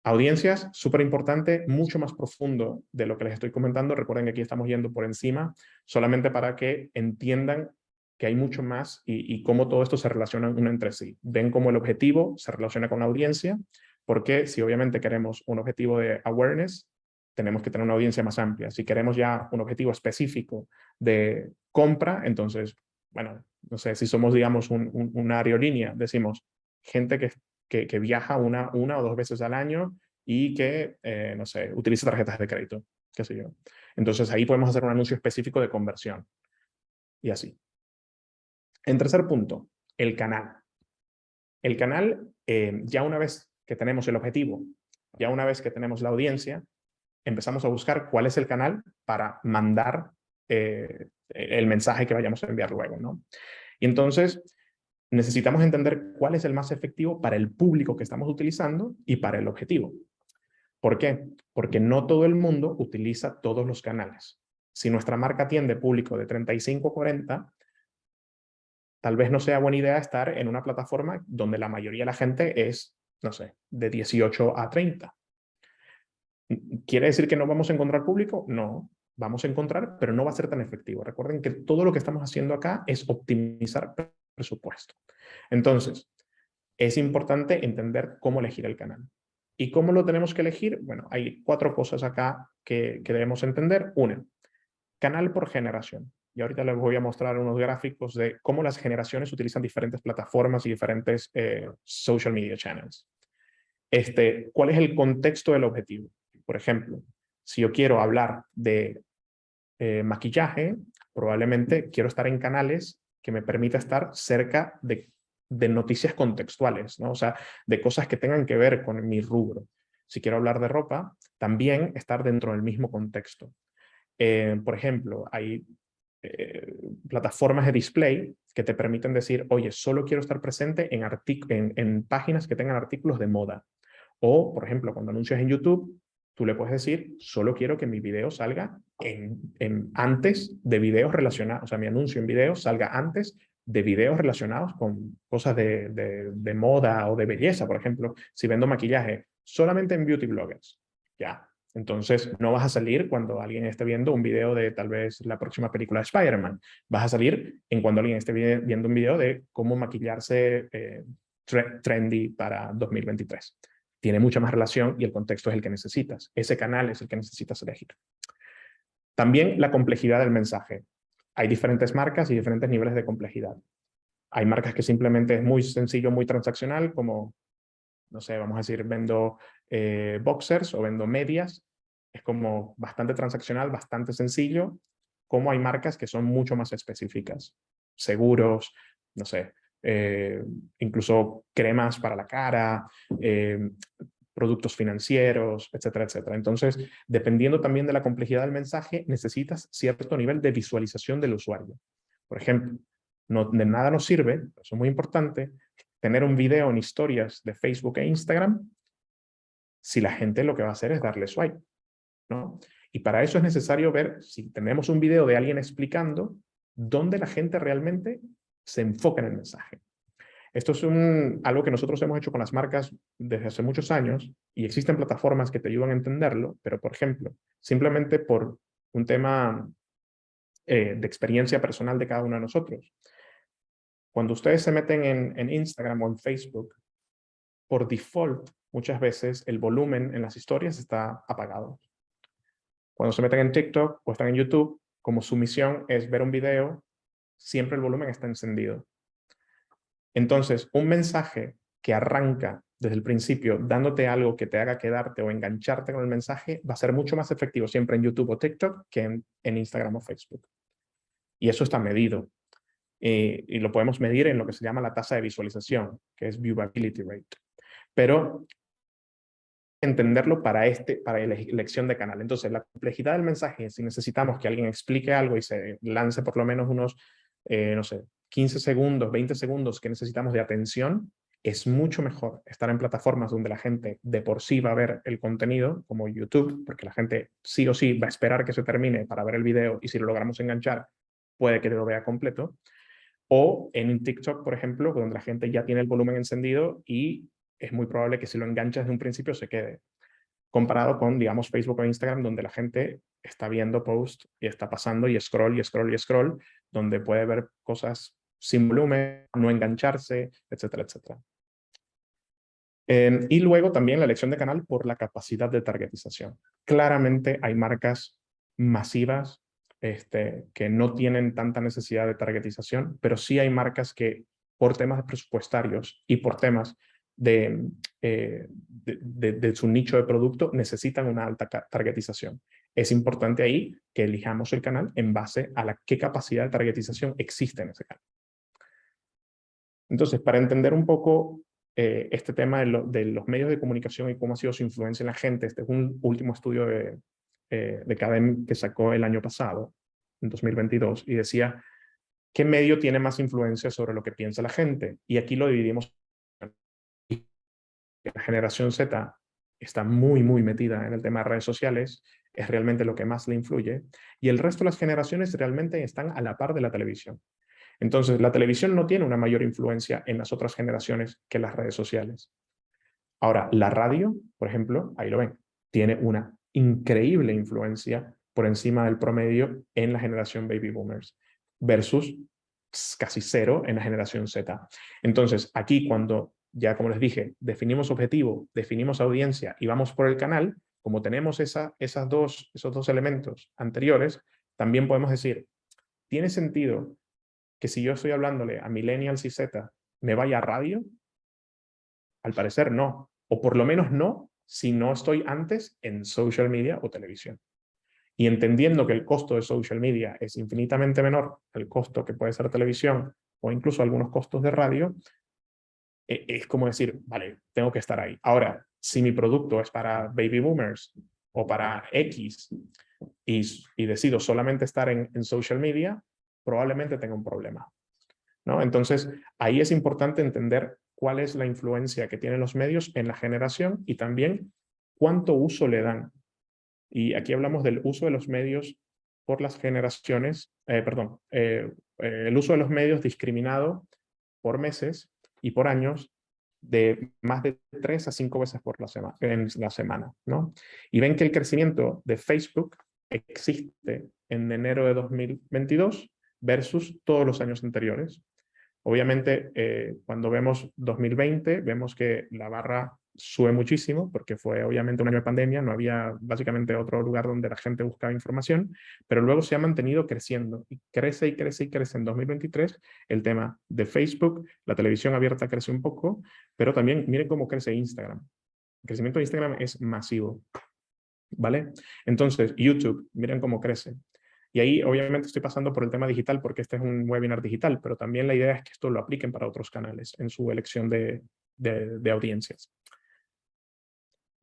S2: audiencias, súper importante, mucho más profundo de lo que les estoy comentando. Recuerden que aquí estamos yendo por encima, solamente para que entiendan que hay mucho más y cómo todo esto se relaciona uno entre sí. Ven cómo el objetivo se relaciona con la audiencia, porque si obviamente queremos un objetivo de awareness, tenemos que tener una audiencia más amplia. Si queremos ya un objetivo específico de compra, entonces, bueno, no sé, si somos, digamos, una aerolínea, decimos gente que viaja una o 2 veces al año y que, no sé, utiliza tarjetas de crédito, qué sé yo. Entonces ahí podemos hacer un anuncio específico de conversión y así. En tercer punto, el canal. El canal, ya una vez que tenemos el objetivo, ya una vez que tenemos la audiencia, empezamos a buscar cuál es el canal para mandar el mensaje que vayamos a enviar luego, ¿no? Y entonces necesitamos entender cuál es el más efectivo para el público que estamos utilizando y para el objetivo. ¿Por qué? Porque no todo el mundo utiliza todos los canales. Si nuestra marca atiende público de 35 a 40, tal vez no sea buena idea estar en una plataforma donde la mayoría de la gente es, no sé, de 18 a 30. ¿Quiere decir que no vamos a encontrar público? No, vamos a encontrar, pero no va a ser tan efectivo. Recuerden que todo lo que estamos haciendo acá es optimizar presupuesto. Entonces, es importante entender cómo elegir el canal. ¿Y cómo lo tenemos que elegir? Bueno, hay 4 cosas acá que debemos entender. Una, canal por generación. Y ahorita les voy a mostrar unos gráficos de cómo las generaciones utilizan diferentes plataformas y diferentes social media channels. ¿Cuál es el contexto del objetivo? Por ejemplo, si yo quiero hablar de maquillaje, probablemente quiero estar en canales que me permita estar cerca de noticias contextuales, ¿no? O sea, de cosas que tengan que ver con mi rubro. Si quiero hablar de ropa, también estar dentro del mismo contexto. Por ejemplo, hay plataformas de display que te permiten decir, oye, solo quiero estar presente en páginas que tengan artículos de moda. O, por ejemplo, cuando anuncias en YouTube, tú le puedes decir, solo quiero que mi video salga antes de videos relacionados, o sea, mi anuncio en video salga antes de videos relacionados con cosas de moda o de belleza, por ejemplo, si vendo maquillaje, solamente en beauty bloggers, ya. Entonces, no vas a salir cuando alguien esté viendo un video de tal vez la próxima película de Spider-Man. Vas a salir en cuando alguien esté viendo un video de cómo maquillarse trendy para 2023. Tiene mucha más relación y el contexto es el que necesitas. Ese canal es el que necesitas elegir. También la complejidad del mensaje. Hay diferentes marcas y diferentes niveles de complejidad. Hay marcas que simplemente es muy sencillo, muy transaccional, como, no sé, vamos a decir, vendo boxers o vendo medias. Es como bastante transaccional, bastante sencillo. Como hay marcas que son mucho más específicas. Seguros, no sé, incluso cremas para la cara, productos financieros, etcétera, etcétera. Entonces, dependiendo también de la complejidad del mensaje, necesitas cierto nivel de visualización del usuario. Por ejemplo, de nada nos sirve, eso es muy importante, tener un video en historias de Facebook e Instagram si la gente lo que va a hacer es darle swipe, ¿no? Y para eso es necesario ver si tenemos un video de alguien explicando dónde la gente realmente se enfoca en el mensaje. Esto es algo que nosotros hemos hecho con las marcas desde hace muchos años y existen plataformas que te ayudan a entenderlo, pero por ejemplo, simplemente por un tema de experiencia personal de cada uno de nosotros. Cuando ustedes se meten en Instagram o en Facebook, por default, muchas veces el volumen en las historias está apagado. Cuando se meten en TikTok o están en YouTube, como su misión es ver un video, siempre el volumen está encendido. Entonces, un mensaje que arranca desde el principio dándote algo que te haga quedarte o engancharte con el mensaje va a ser mucho más efectivo siempre en YouTube o TikTok que en Instagram o Facebook. Y eso está medido. Y lo podemos medir en lo que se llama la tasa de visualización, que es viewability rate. Pero entenderlo para la elección de canal. Entonces, la complejidad del mensaje, si necesitamos que alguien explique algo y se lance por lo menos unos, no sé, 15 segundos, 20 segundos que necesitamos de atención, es mucho mejor estar en plataformas donde la gente de por sí va a ver el contenido, como YouTube, porque la gente sí o sí va a esperar que se termine para ver el video y si lo logramos enganchar, puede que lo vea completo. O en TikTok, por ejemplo, donde la gente ya tiene el volumen encendido y es muy probable que si lo enganchas de un principio se quede. Comparado con, digamos, Facebook o Instagram, donde la gente está viendo posts y está pasando y scroll y scroll y scroll, donde puede ver cosas sin volumen, no engancharse, etcétera, etcétera. Y luego también la elección de canal por la capacidad de targetización. Claramente hay marcas masivas que no tienen tanta necesidad de targetización, pero sí hay marcas que por temas presupuestarios y por temas de su nicho de producto necesitan una alta targetización. Es importante ahí que elijamos el canal en base a qué capacidad de targetización existe en ese canal. Entonces, para entender un poco este tema de los medios de comunicación y cómo ha sido su influencia en la gente, este es un último estudio de Cadem que sacó el año pasado, en 2022, y decía, ¿qué medio tiene más influencia sobre lo que piensa la gente? Y aquí lo dividimos. La generación Z está muy, muy metida en el tema de redes sociales, es realmente lo que más le influye, y el resto de las generaciones realmente están a la par de la televisión. Entonces, la televisión no tiene una mayor influencia en las otras generaciones que las redes sociales. Ahora, la radio, por ejemplo, ahí lo ven. tiene una increíble influencia por encima del promedio en la generación baby boomers versus casi cero en la generación Z. Entonces, aquí cuando ya, como les dije, definimos objetivo, definimos audiencia y vamos por el canal, como tenemos esos dos elementos anteriores, también podemos decir, ¿tiene sentido que si yo estoy hablándole a millennials y Z, me vaya a radio? Al parecer no, o por lo menos no si no estoy antes en social media o televisión. Y entendiendo que el costo de social media es infinitamente menor al costo que puede ser televisión o incluso algunos costos de radio, es como decir, vale, tengo que estar ahí. Ahora, si mi producto es para baby boomers o para X y decido solamente estar en social media, probablemente tenga un problema, ¿no? Entonces, ahí es importante entender cuál es la influencia que tienen los medios en la generación y también cuánto uso le dan. Y aquí hablamos del uso de los medios por las generaciones, el uso de los medios discriminado por meses y por años de más de 3 a 5 veces en la semana, ¿no? Y ven que el crecimiento de Facebook existe en enero de 2022 versus todos los años anteriores. Obviamente, cuando vemos 2020, vemos que la barra sube muchísimo, porque fue obviamente un año de pandemia, no había básicamente otro lugar donde la gente buscaba información, pero luego se ha mantenido creciendo, y crece y crece y crece. En 2023 el tema de Facebook, la televisión abierta crece un poco, pero también miren cómo crece Instagram. El crecimiento de Instagram es masivo, ¿vale? Entonces, YouTube, miren cómo crece. Y ahí obviamente estoy pasando por el tema digital porque este es un webinar digital, pero también la idea es que esto lo apliquen para otros canales en su elección de audiencias.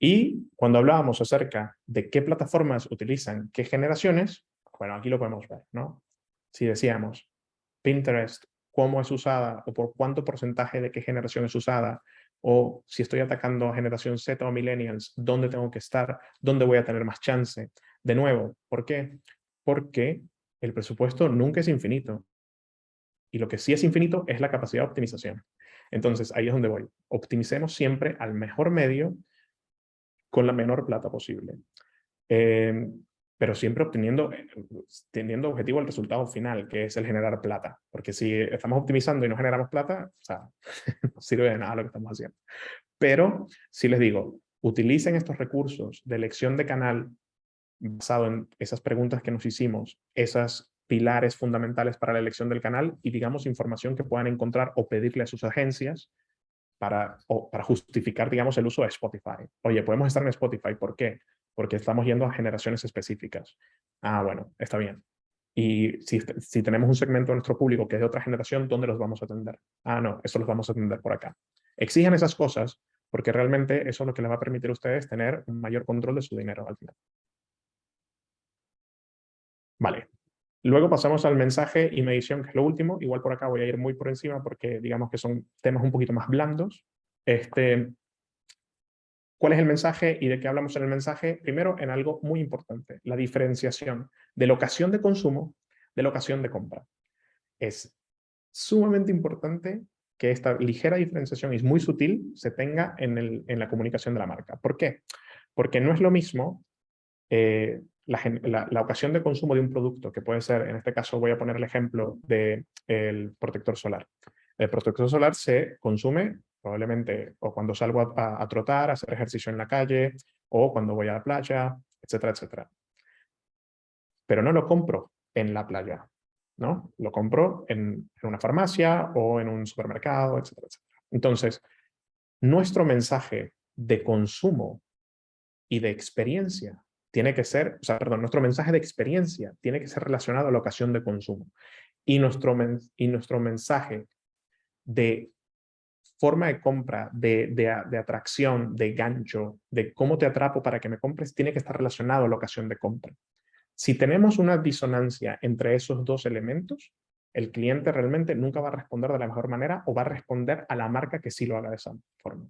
S2: Y cuando hablábamos acerca de qué plataformas utilizan qué generaciones, bueno, aquí lo podemos ver, ¿no? Si decíamos Pinterest, cómo es usada o por cuánto porcentaje de qué generación es usada, o si estoy atacando a generación Z o millennials, dónde tengo que estar, dónde voy a tener más chance. De nuevo, ¿por qué? Porque el presupuesto nunca es infinito. Y lo que sí es infinito es la capacidad de optimización. Entonces, ahí es donde voy. Optimicemos siempre al mejor medio con la menor plata posible. Pero siempre teniendo objetivo el resultado final, que es el generar plata. Porque si estamos optimizando y no generamos plata, o sea, no sirve de nada lo que estamos haciendo. Pero, si les digo, utilicen estos recursos de elección de canal basado en esas preguntas que nos hicimos, esas pilares fundamentales para la elección del canal y, digamos, información que puedan encontrar o pedirle a sus agencias para justificar, digamos, el uso de Spotify. Oye, podemos estar en Spotify, ¿por qué? Porque estamos yendo a generaciones específicas. Ah, bueno, está bien. Y si tenemos un segmento de nuestro público que es de otra generación, ¿dónde los vamos a atender? Ah, no, eso los vamos a atender por acá. Exijan esas cosas porque realmente eso es lo que les va a permitir a ustedes tener un mayor control de su dinero al final. Vale. Luego pasamos al mensaje y medición, que es lo último. Igual por acá voy a ir muy por encima porque digamos que son temas un poquito más blandos. ¿Cuál es el mensaje y de qué hablamos en el mensaje? Primero, en algo muy importante, la diferenciación de la ocasión de consumo de la ocasión de compra. Es sumamente importante que esta ligera diferenciación, y es muy sutil, se tenga en la comunicación de la marca. ¿Por qué? Porque no es lo mismo la ocasión de consumo de un producto, que puede ser, en este caso voy a poner el ejemplo del protector solar. El protector solar se consume probablemente o cuando salgo a trotar, a hacer ejercicio en la calle, o cuando voy a la playa, etcétera, etcétera. Pero no lo compro en la playa, ¿no? Lo compro en una farmacia o en un supermercado, etcétera, etcétera. Entonces, nuestro mensaje de consumo y de experiencia tiene que ser, o sea, perdón, nuestro mensaje de experiencia tiene que ser relacionado a la ocasión de consumo. Y nuestro mensaje de forma de compra, de atracción, de gancho, de cómo te atrapo para que me compres, tiene que estar relacionado a la ocasión de compra. Si tenemos una disonancia entre esos dos elementos, el cliente realmente nunca va a responder de la mejor manera o va a responder a la marca que sí lo haga de esa forma.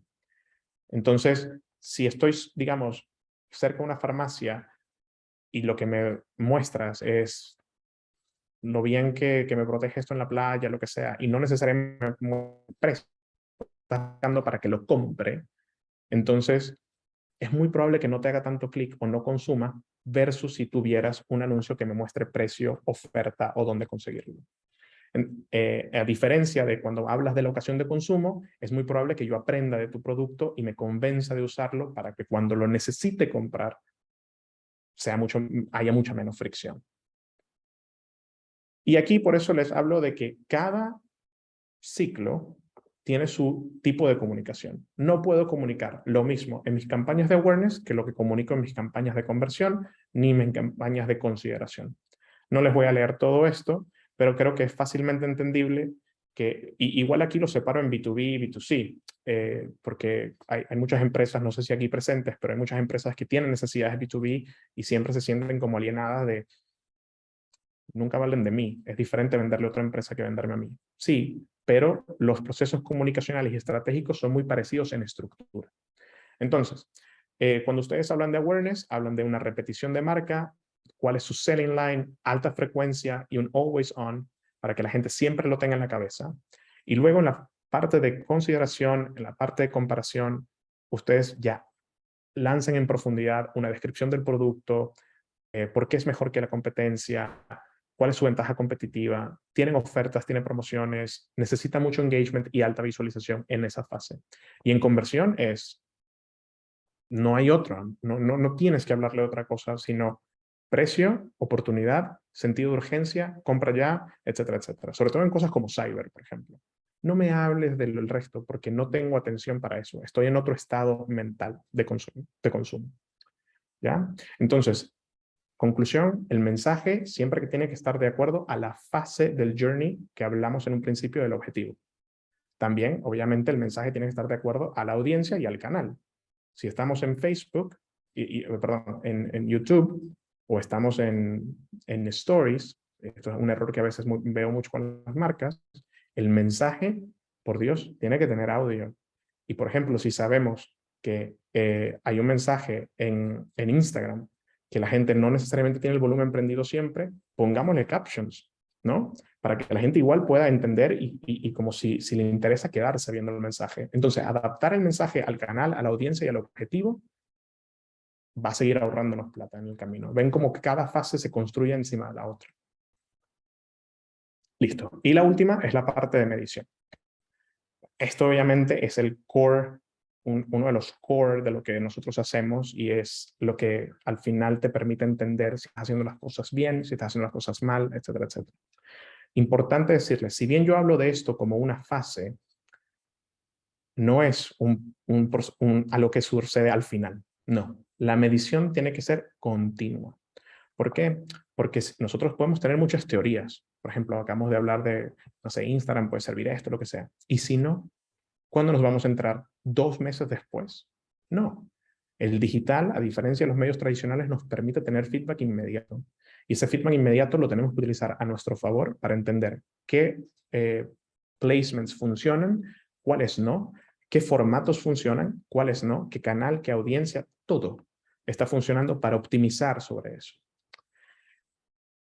S2: Entonces, si estoy, digamos, cerca de una farmacia y lo que me muestras es lo bien que me protege esto en la playa, lo que sea, y no necesariamente me precio, está buscando para que lo compre, entonces es muy probable que no te haga tanto clic o no consuma versus si tuvieras un anuncio que me muestre precio, oferta o dónde conseguirlo. A diferencia de cuando hablas de la ocasión de consumo, es muy probable que yo aprenda de tu producto y me convenza de usarlo para que cuando lo necesite comprar haya mucha menos fricción. Y aquí por eso les hablo de que cada ciclo tiene su tipo de comunicación. No puedo comunicar lo mismo en mis campañas de awareness que lo que comunico en mis campañas de conversión, ni en mis campañas de consideración. No les voy a leer todo esto, pero creo que es fácilmente entendible que, igual aquí lo separo en B2B y B2C, porque hay muchas empresas, no sé si aquí presentes, pero hay muchas empresas que tienen necesidades B2B y siempre se sienten como alienadas de nunca valen de mí. Es diferente venderle a otra empresa que venderme a mí. Sí, pero los procesos comunicacionales y estratégicos son muy parecidos en estructura. Entonces, cuando ustedes hablan de awareness, hablan de una repetición de marca, cuál es su selling line, alta frecuencia y un always on, para que la gente siempre lo tenga en la cabeza. Y luego en la parte de consideración, en la parte de comparación, ustedes ya lancen en profundidad una descripción del producto, por qué es mejor que la competencia, cuál es su ventaja competitiva, tienen ofertas, tienen promociones, necesita mucho engagement y alta visualización en esa fase. Y en conversión no hay otra, no tienes que hablarle de otra cosa, sino precio, oportunidad, sentido de urgencia, compra ya, etcétera, etcétera. Sobre todo en cosas como cyber, por ejemplo. No me hables del resto porque no tengo atención para eso. Estoy en otro estado mental de consumo. ¿Ya? Entonces, conclusión, el mensaje siempre que tiene que estar de acuerdo a la fase del journey que hablamos en un principio del objetivo. También, obviamente, el mensaje tiene que estar de acuerdo a la audiencia y al canal. Si estamos en Facebook, perdón, en YouTube, o estamos en Stories, esto es un error que a veces veo mucho con las marcas, el mensaje, por Dios, tiene que tener audio. Y, por ejemplo, si sabemos que hay un mensaje en Instagram que la gente no necesariamente tiene el volumen prendido siempre, pongámosle captions, ¿no? Para que la gente igual pueda entender y como si le interesa quedarse viendo el mensaje. Entonces, adaptar el mensaje al canal, a la audiencia y al objetivo va a seguir ahorrándonos plata en el camino. Ven como que cada fase se construye encima de la otra. Listo. Y la última es la parte de medición. Esto obviamente es el core, uno de los core de lo que nosotros hacemos y es lo que al final te permite entender si estás haciendo las cosas bien, si estás haciendo las cosas mal, etcétera, etcétera. Importante decirles, si bien yo hablo de esto como una fase, no es a lo que sucede al final. No, la medición tiene que ser continua. ¿Por qué? Porque nosotros podemos tener muchas teorías. Por ejemplo, acabamos de hablar de, no sé, Instagram puede servir esto, lo que sea. Y si no, ¿cuándo nos vamos a entrar? ¿2 meses después? No. El digital, a diferencia de los medios tradicionales, nos permite tener feedback inmediato. Y ese feedback inmediato lo tenemos que utilizar a nuestro favor para entender qué placements funcionan, cuáles no, qué formatos funcionan, cuáles no, qué canal, qué audiencia, todo está funcionando para optimizar sobre eso.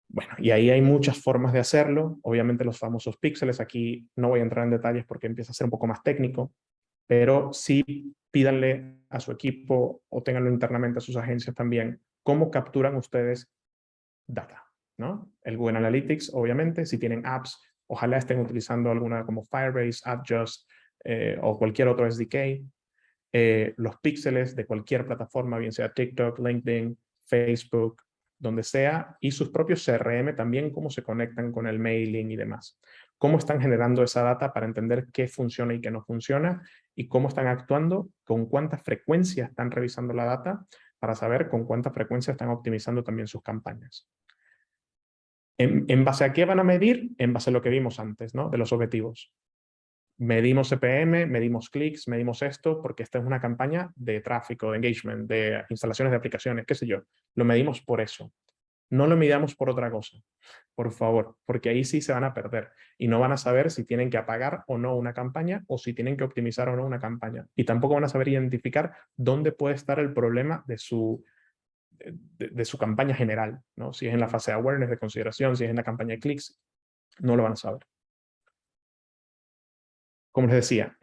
S2: Bueno, y ahí hay muchas formas de hacerlo. Obviamente los famosos píxeles, aquí no voy a entrar en detalles porque empieza a ser un poco más técnico, pero sí pídanle a su equipo o ténganlo internamente a sus agencias también, cómo capturan ustedes data, ¿no? El Google Analytics, obviamente, si tienen apps, ojalá estén utilizando alguna como Firebase, AppJust o cualquier otro SDK. Los píxeles de cualquier plataforma, bien sea TikTok, LinkedIn, Facebook, donde sea, y sus propios CRM también, cómo se conectan con el mailing y demás. Cómo están generando esa data para entender qué funciona y qué no funciona, y cómo están actuando, con cuánta frecuencia están revisando la data, para saber con cuánta frecuencia están optimizando también sus campañas. ¿En base a qué van a medir? En base a lo que vimos antes, ¿no? De los objetivos. Medimos CPM, medimos clics, medimos esto, porque esta es una campaña de tráfico, de engagement, de instalaciones de aplicaciones, qué sé yo. Lo medimos por eso. No lo midamos por otra cosa, por favor, porque ahí sí se van a perder y no van a saber si tienen que apagar o no una campaña o si tienen que optimizar o no una campaña. Y tampoco van a saber identificar dónde puede estar el problema de su campaña general, ¿no? Si es en la fase de awareness, de consideración, si es en la campaña de clics, no lo van a saber. Como les decía,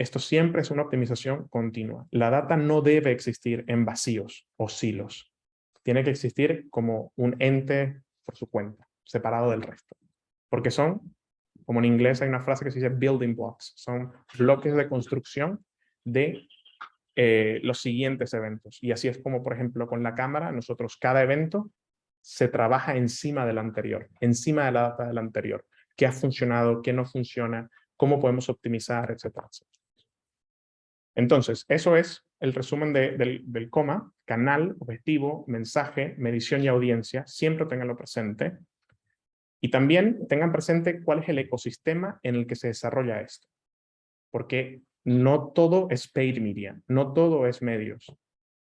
S2: Esto siempre es una optimización continua. La data no debe existir en vacíos o silos. Tiene que existir como un ente por su cuenta, separado del resto. Porque son, como en inglés hay una frase que se dice building blocks, son bloques de construcción de los siguientes eventos. Y así es como, por ejemplo, con la cámara, nosotros cada evento se trabaja encima del anterior, encima de la data del anterior. ¿Qué ha funcionado? ¿Qué no funciona? ¿Cómo podemos optimizar? Etcétera, etcétera. Entonces, eso es el resumen del COMA: canal, objetivo, mensaje, medición y audiencia. Siempre ténganlo presente. Y también tengan presente cuál es el ecosistema en el que se desarrolla esto. Porque no todo es paid media, no todo es medios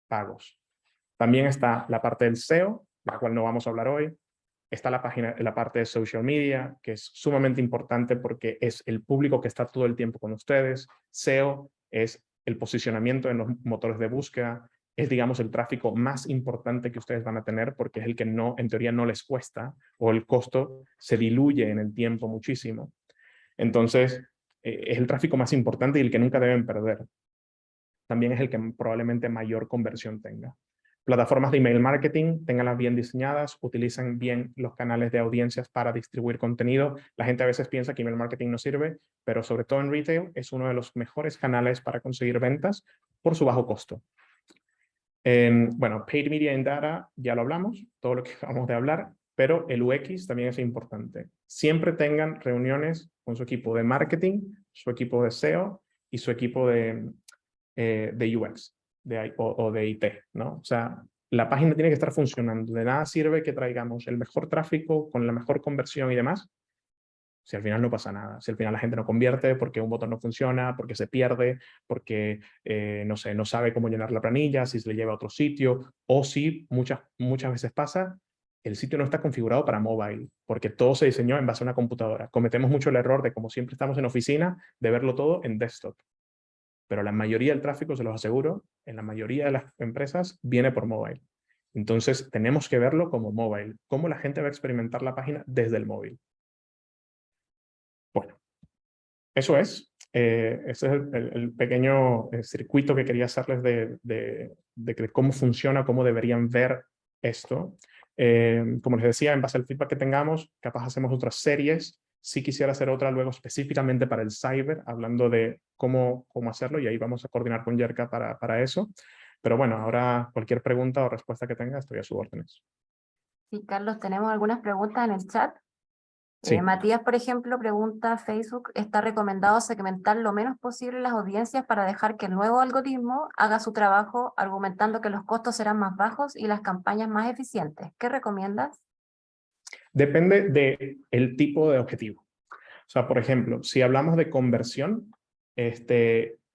S2: pagos. También está la parte del SEO, de la cual no vamos a hablar hoy. Está la parte de social media, que es sumamente importante porque es el público que está todo el tiempo con ustedes. SEO es el posicionamiento en los motores de búsqueda. Es, digamos, el tráfico más importante que ustedes van a tener porque es el que no, en teoría no les cuesta, o el costo se diluye en el tiempo muchísimo. Entonces, es el tráfico más importante y el que nunca deben perder. También es el que probablemente mayor conversión tenga. Plataformas de email marketing, ténganlas bien diseñadas, utilicen bien los canales de audiencias para distribuir contenido. La gente a veces piensa que email marketing no sirve, pero sobre todo en retail es uno de los mejores canales para conseguir ventas por su bajo costo. Bueno, paid media and data, ya lo hablamos, todo lo que acabamos de hablar, pero el UX también es importante. Siempre tengan reuniones con su equipo de marketing, su equipo de SEO y su equipo de UX o de IT, ¿no? O sea, la página tiene que estar funcionando. De nada sirve que traigamos el mejor tráfico con la mejor conversión y demás, si al final no pasa nada, si al final la gente no convierte porque un botón no funciona, porque se pierde, porque, no sé, no sabe cómo llenar la planilla, si se le lleva a otro sitio, o si muchas veces pasa, el sitio no está configurado para mobile, porque todo se diseñó en base a una computadora. Cometemos mucho el error de, como siempre estamos en oficina, de verlo todo en desktop. Pero la mayoría del tráfico, se los aseguro, en la mayoría de las empresas viene por mobile. Entonces tenemos que verlo como mobile, cómo la gente va a experimentar la página desde el móvil. Bueno, eso es. Ese es el pequeño circuito que quería hacerles de cómo funciona, cómo deberían ver esto. Como les decía, en base al feedback que tengamos, capaz hacemos otras series. Sí quisiera hacer otra luego específicamente para el cyber, hablando de cómo hacerlo, y ahí vamos a coordinar con Yerka para eso. Pero bueno, ahora cualquier pregunta o respuesta que tenga, estoy a sus órdenes.
S3: Sí, Carlos, tenemos algunas preguntas en el chat.
S2: Sí.
S3: Matías, por ejemplo, pregunta: Facebook, ¿está recomendado segmentar lo menos posible las audiencias para dejar que el nuevo algoritmo haga su trabajo, argumentando que los costos serán más bajos y las campañas más eficientes? ¿Qué recomiendas?
S2: Depende del tipo de objetivo. O sea, por ejemplo, si hablamos de conversión,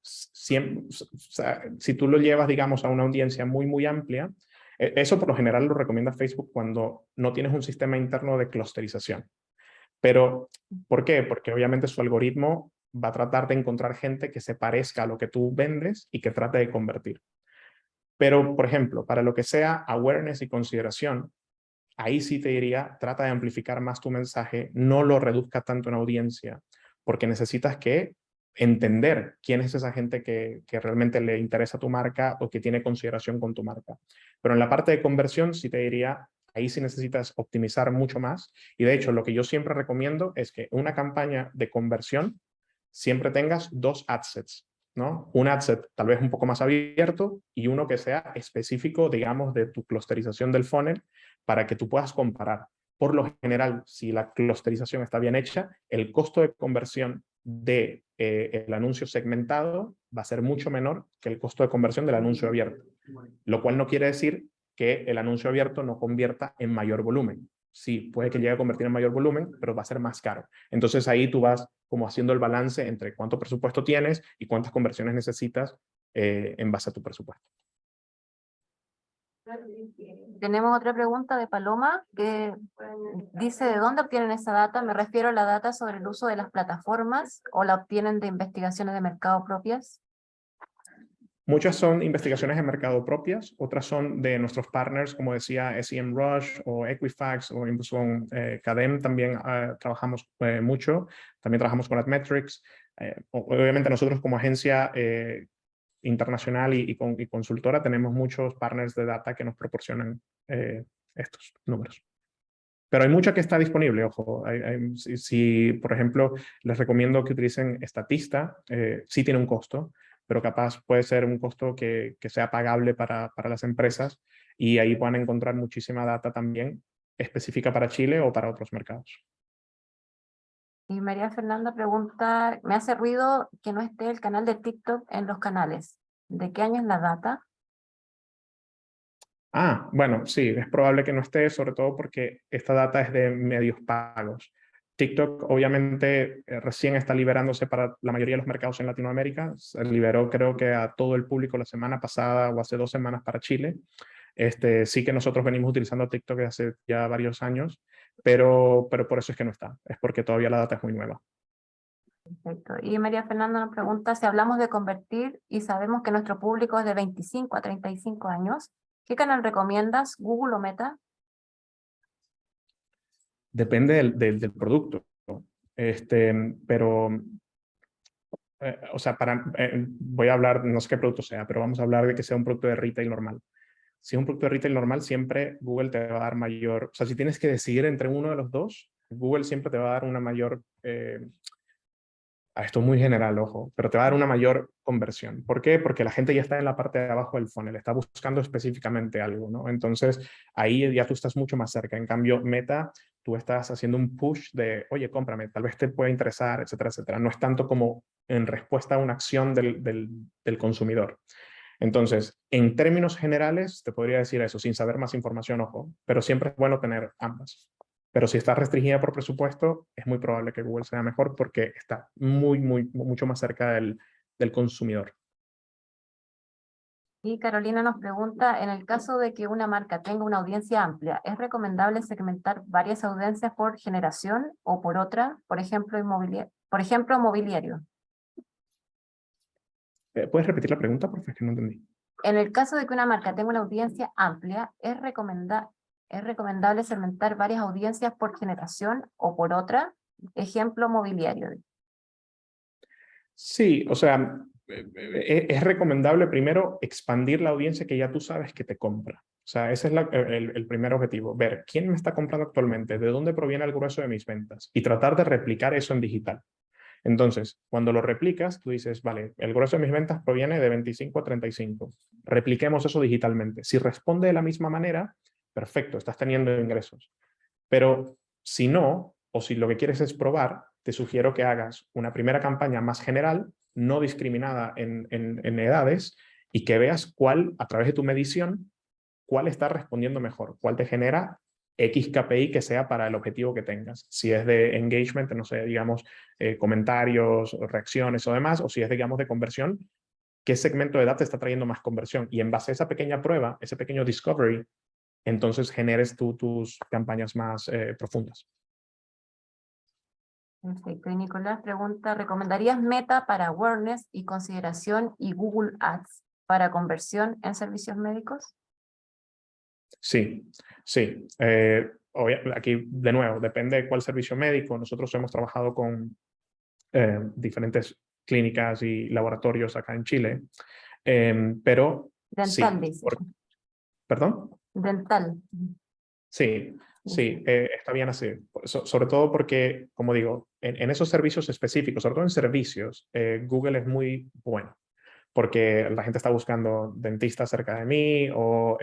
S2: siempre, o sea, si tú lo llevas, digamos, a una audiencia muy amplia, eso por lo general lo recomienda Facebook cuando no tienes un sistema interno de clusterización. Pero, ¿por qué? Porque obviamente su algoritmo va a tratar de encontrar gente que se parezca a lo que tú vendes y que trate de convertir. Pero, por ejemplo, para lo que sea awareness y consideración, ahí sí te diría, trata de amplificar más tu mensaje, no lo reduzca tanto en audiencia, porque necesitas que entender quién es esa gente que realmente le interesa tu marca o que tiene consideración con tu marca. Pero en la parte de conversión sí te diría, ahí sí necesitas optimizar mucho más. Y de hecho, lo que yo siempre recomiendo es que una campaña de conversión siempre tengas dos adsets, ¿no? Un adset tal vez un poco más abierto y uno que sea específico, digamos, de tu clusterización del funnel, para que tú puedas comparar. Por lo general, si la clusterización está bien hecha, el costo de conversión del anuncio segmentado va a ser mucho menor que el costo de conversión del anuncio abierto. Lo cual no quiere decir que el anuncio abierto no convierta en mayor volumen. Sí, puede que llegue a convertir en mayor volumen, pero va a ser más caro. Entonces ahí tú vas como haciendo el balance entre cuánto presupuesto tienes y cuántas conversiones necesitas en base a tu presupuesto.
S3: Tenemos otra pregunta de Paloma que dice: ¿de dónde obtienen esa data? Me refiero a la data sobre el uso de las plataformas, ¿o la obtienen de investigaciones de mercado propias?
S2: Muchas son investigaciones de mercado propias, otras son de nuestros partners, como decía, SEMrush o Equifax, o incluso Cadem también trabajamos mucho. También trabajamos con Admetrics. Obviamente nosotros como agencia internacional y consultora tenemos muchos partners de data que nos proporcionan estos números. Pero hay mucha que está disponible, ojo. Si, por ejemplo, les recomiendo que utilicen Statista, sí tiene un costo, pero capaz puede ser un costo que sea pagable para las empresas y ahí van a encontrar muchísima data también específica para Chile o para otros mercados.
S3: Y María Fernanda pregunta, me hace ruido que no esté el canal de TikTok en los canales. ¿De qué año es la data?
S2: Ah, bueno, sí, es probable que no esté, sobre todo porque esta data es de medios pagos. TikTok obviamente recién está liberándose para la mayoría de los mercados en Latinoamérica. Se liberó creo que a todo el público la semana pasada o hace 2 semanas para Chile. Sí que nosotros venimos utilizando TikTok desde hace ya varios años, pero por eso es que no está. Es porque todavía la data es muy nueva.
S3: Perfecto. Y María Fernanda nos pregunta, si hablamos de convertir y sabemos que nuestro público es de 25 a 35 años, ¿qué canal recomiendas, Google o Meta?
S2: Depende del producto, ¿no? Pero o sea, voy a hablar, no sé qué producto sea, pero vamos a hablar de que sea un producto de retail normal. Si es un producto de retail normal, siempre Google te va a dar mayor, o sea, si tienes que decidir entre uno de los dos, Google siempre te va a dar una mayor, esto es muy general, ojo, pero te va a dar una mayor conversión. ¿Por qué? Porque la gente ya está en la parte de abajo del funnel, está buscando específicamente algo, ¿no? Entonces, ahí ya tú estás mucho más cerca. En cambio, Meta, tú estás haciendo un push de, oye, cómprame, tal vez te pueda interesar, etcétera, etcétera. No es tanto como en respuesta a una acción del consumidor. Entonces, en términos generales, te podría decir eso, sin saber más información, ojo, pero siempre es bueno tener ambas. Pero si está restringida por presupuesto, es muy probable que Google sea mejor porque está mucho más cerca del consumidor.
S3: Y Carolina nos pregunta, en el caso de que una marca tenga una audiencia amplia, ¿es recomendable segmentar varias audiencias por generación o por otra, por ejemplo, mobiliario?
S2: ¿Puedes repetir la pregunta? Porque es que no entendí.
S3: En el caso de que una marca tenga una audiencia amplia, ¿es recomendable segmentar varias audiencias por generación o por otra, ejemplo, mobiliario?
S2: Sí, o sea, es recomendable primero expandir la audiencia que ya tú sabes que te compra. O sea, ese es el primer objetivo, ver quién me está comprando actualmente, de dónde proviene el grueso de mis ventas y tratar de replicar eso en digital. Entonces, cuando lo replicas, tú dices, vale, el grueso de mis ventas proviene de 25 a 35. Repliquemos eso digitalmente. Si responde de la misma manera, perfecto, estás teniendo ingresos. Pero si no, o si lo que quieres es probar, te sugiero que hagas una primera campaña más general, no discriminada en edades, y que veas cuál, a través de tu medición, cuál está respondiendo mejor, cuál te genera X KPI que sea para el objetivo que tengas. Si es de engagement, no sé, digamos, comentarios, reacciones o demás, o si es, digamos, de conversión, qué segmento de edad te está trayendo más conversión. Y en base a esa pequeña prueba, ese pequeño discovery, entonces generes tus campañas más profundas.
S3: Perfecto. Y Nicolás pregunta, ¿recomendarías Meta para awareness y consideración y Google Ads para conversión en servicios médicos?
S2: Sí, sí. Aquí, de nuevo, depende de cuál servicio médico. Nosotros hemos trabajado con diferentes clínicas y laboratorios acá en Chile, pero
S3: Dental,
S2: sí.
S3: dice.
S2: ¿Perdón?
S3: Dental.
S2: Sí, sí, está bien así. Sobre todo porque, como digo, en esos servicios específicos, sobre todo en servicios, Google es muy bueno. Porque la gente está buscando dentistas cerca de mí o,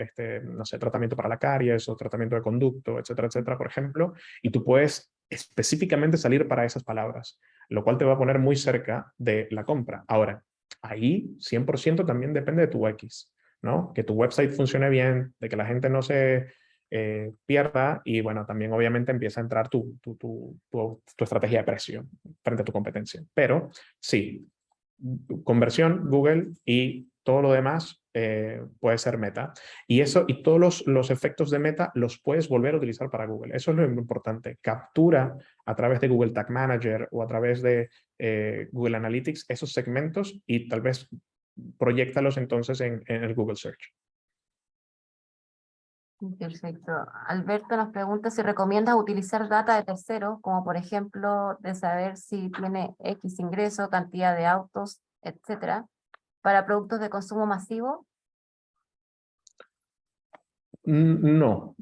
S2: no sé, tratamiento para la caries o tratamiento de conducto, etcétera, etcétera, por ejemplo, y tú puedes específicamente salir para esas palabras, lo cual te va a poner muy cerca de la compra. Ahora, ahí 100% también depende de tu UX, ¿no? Que tu website funcione bien, de que la gente no se pierda y, bueno, también obviamente empieza a entrar tu estrategia de precio frente a tu competencia. Pero sí, conversión, Google, y todo lo demás puede ser Meta. Y eso y todos los efectos de Meta los puedes volver a utilizar para Google. Eso es lo importante. Captura a través de Google Tag Manager o a través de Google Analytics esos segmentos y tal vez proyéctalos entonces en el Google Search.
S3: Perfecto. Alberto nos pregunta si recomiendas utilizar data de terceros, como por ejemplo de saber si tiene X ingreso, cantidad de autos, etcétera, para productos de consumo masivo.
S2: No,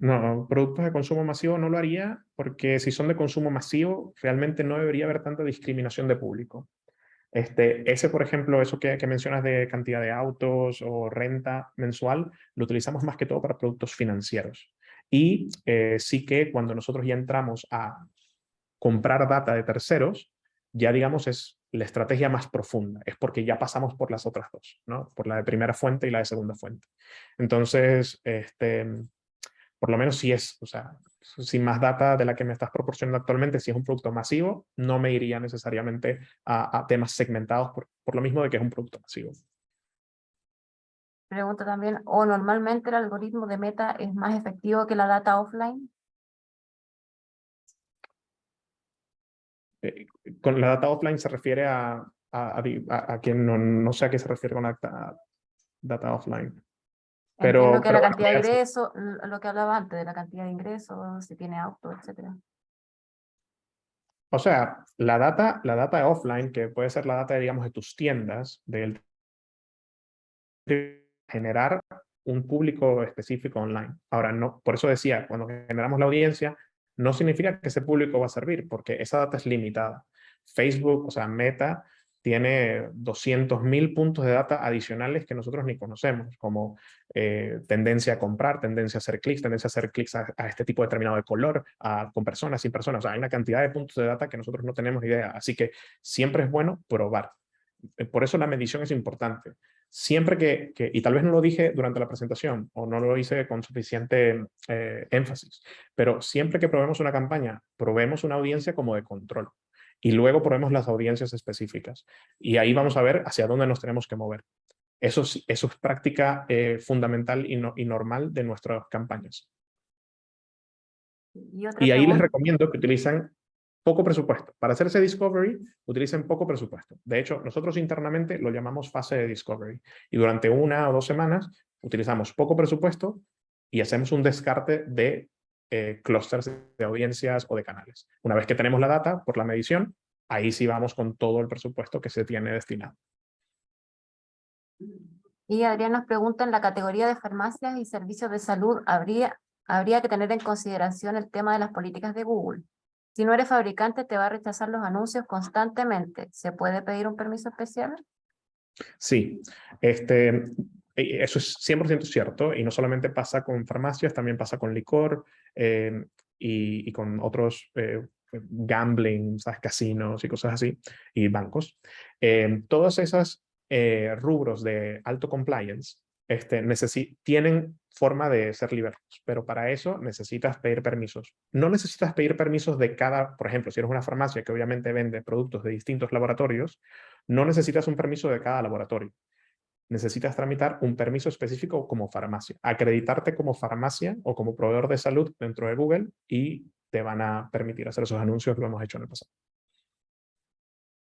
S2: productos de consumo masivo no lo haría, porque si son de consumo masivo, realmente no debería haber tanta discriminación de público. Ese, por ejemplo, eso que mencionas de cantidad de autos o renta mensual, lo utilizamos más que todo para productos financieros. Y sí que cuando nosotros ya entramos a comprar data de terceros, ya digamos es la estrategia más profunda, es porque ya pasamos por las otras dos, ¿no? Por la de primera fuente y la de segunda fuente. Entonces, por lo menos si es, o sea, sin más data de la que me estás proporcionando actualmente, si es un producto masivo, no me iría necesariamente a temas segmentados por lo mismo de que es un producto masivo.
S3: Pregunta también, ¿o normalmente el algoritmo de Meta es más efectivo que la data offline?
S2: Con la data offline se refiere a quien no sé a qué se refiere con data offline.
S3: Entiendo que la
S2: bueno,
S3: cantidad de ingresos, lo que hablaba antes de la cantidad de ingresos, si tiene auto, etcétera.
S2: o sea, la data offline, que puede ser la data, digamos, de tus tiendas, de generar un público específico online. Ahora, no, por eso decía, cuando generamos la audiencia, no significa que ese público va a servir, porque esa data es limitada. Facebook, o sea, Meta, tiene 200.000 puntos de data adicionales que nosotros ni conocemos, como tendencia a comprar, tendencia a hacer clics a este tipo determinado de color, con personas, sin personas. O sea, hay una cantidad de puntos de data que nosotros no tenemos idea. Así que siempre es bueno probar. Por eso la medición es importante. Siempre y tal vez no lo dije durante la presentación o no lo hice con suficiente énfasis, pero siempre que probemos una campaña, probemos una audiencia como de control y luego probemos las audiencias específicas y ahí vamos a ver hacia dónde nos tenemos que mover. Eso es práctica fundamental y normal de nuestras campañas.
S3: Y
S2: ahí les recomiendo que utilicen poco presupuesto. Para hacer ese discovery, utilicen poco presupuesto. De hecho, nosotros internamente lo llamamos fase de discovery. Y durante 1 o 2 semanas utilizamos poco presupuesto y hacemos un descarte de clústeres de audiencias o de canales. Una vez que tenemos la data por la medición, ahí sí vamos con todo el presupuesto que se tiene destinado.
S3: Y Adrián nos pregunta, en la categoría de farmacias y servicios de salud, ¿habría que tener en consideración el tema de las políticas de Google? Si no eres fabricante, te va a rechazar los anuncios constantemente. ¿Se puede pedir un permiso especial?
S2: Sí, eso es 100% cierto y no solamente pasa con farmacias, también pasa con licor y con otros gambling, ¿sabes? Casinos y cosas así, y bancos. Todos esos rubros de alto compliance tienen forma de ser libertos, pero para eso necesitas pedir permisos. No necesitas pedir permisos de cada, por ejemplo, si eres una farmacia que obviamente vende productos de distintos laboratorios, no necesitas un permiso de cada laboratorio. Necesitas tramitar un permiso específico como farmacia, acreditarte como farmacia o como proveedor de salud dentro de Google y te van a permitir hacer esos anuncios, lo hemos hecho en el pasado.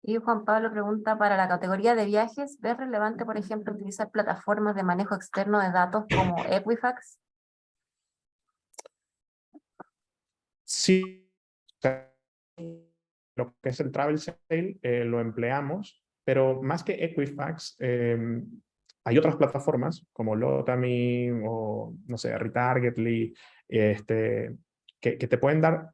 S3: Y Juan Pablo pregunta, para la categoría de viajes, ¿ves relevante, por ejemplo, utilizar plataformas de manejo externo de datos como Equifax?
S2: Sí, lo que es el travel sale lo empleamos, pero más que Equifax, hay otras plataformas como Lotami o, no sé, Retargetly, que te pueden dar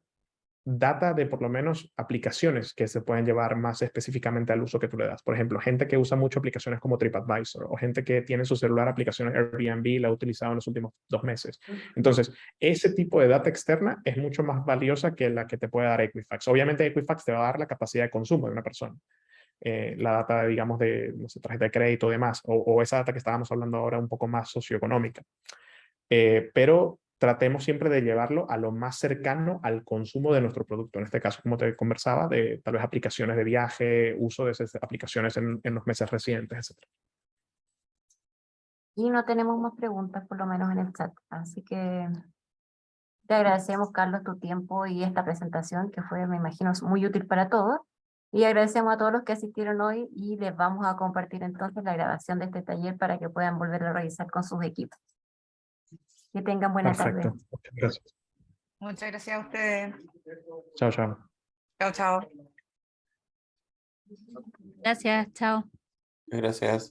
S2: data de por lo menos aplicaciones que se pueden llevar más específicamente al uso que tú le das. Por ejemplo, gente que usa mucho aplicaciones como TripAdvisor o gente que tiene en su celular aplicaciones Airbnb y la ha utilizado en los últimos 2 meses. Entonces, ese tipo de data externa es mucho más valiosa que la que te puede dar Equifax. Obviamente, Equifax te va a dar la capacidad de consumo de una persona. La data, digamos, de no sé, tarjeta de crédito y demás, o esa data que estábamos hablando ahora un poco más socioeconómica. Pero tratemos siempre de llevarlo a lo más cercano al consumo de nuestro producto. En este caso, como te conversaba, de tal vez aplicaciones de viaje, uso de esas aplicaciones en los meses recientes, etc.
S3: Y no tenemos más preguntas, por lo menos en el chat. Así que te agradecemos, Carlos, tu tiempo y esta presentación que fue, me imagino, muy útil para todos. Y agradecemos a todos los que asistieron hoy y les vamos a compartir entonces la grabación de este taller para que puedan volver a revisar con sus equipos. Que tengan buena
S2: Perfecto.
S3: tarde.
S2: Muchas gracias.
S4: Muchas gracias a ustedes.
S2: Chao, chao.
S4: Chao, chao.
S1: Gracias, chao.
S5: Gracias.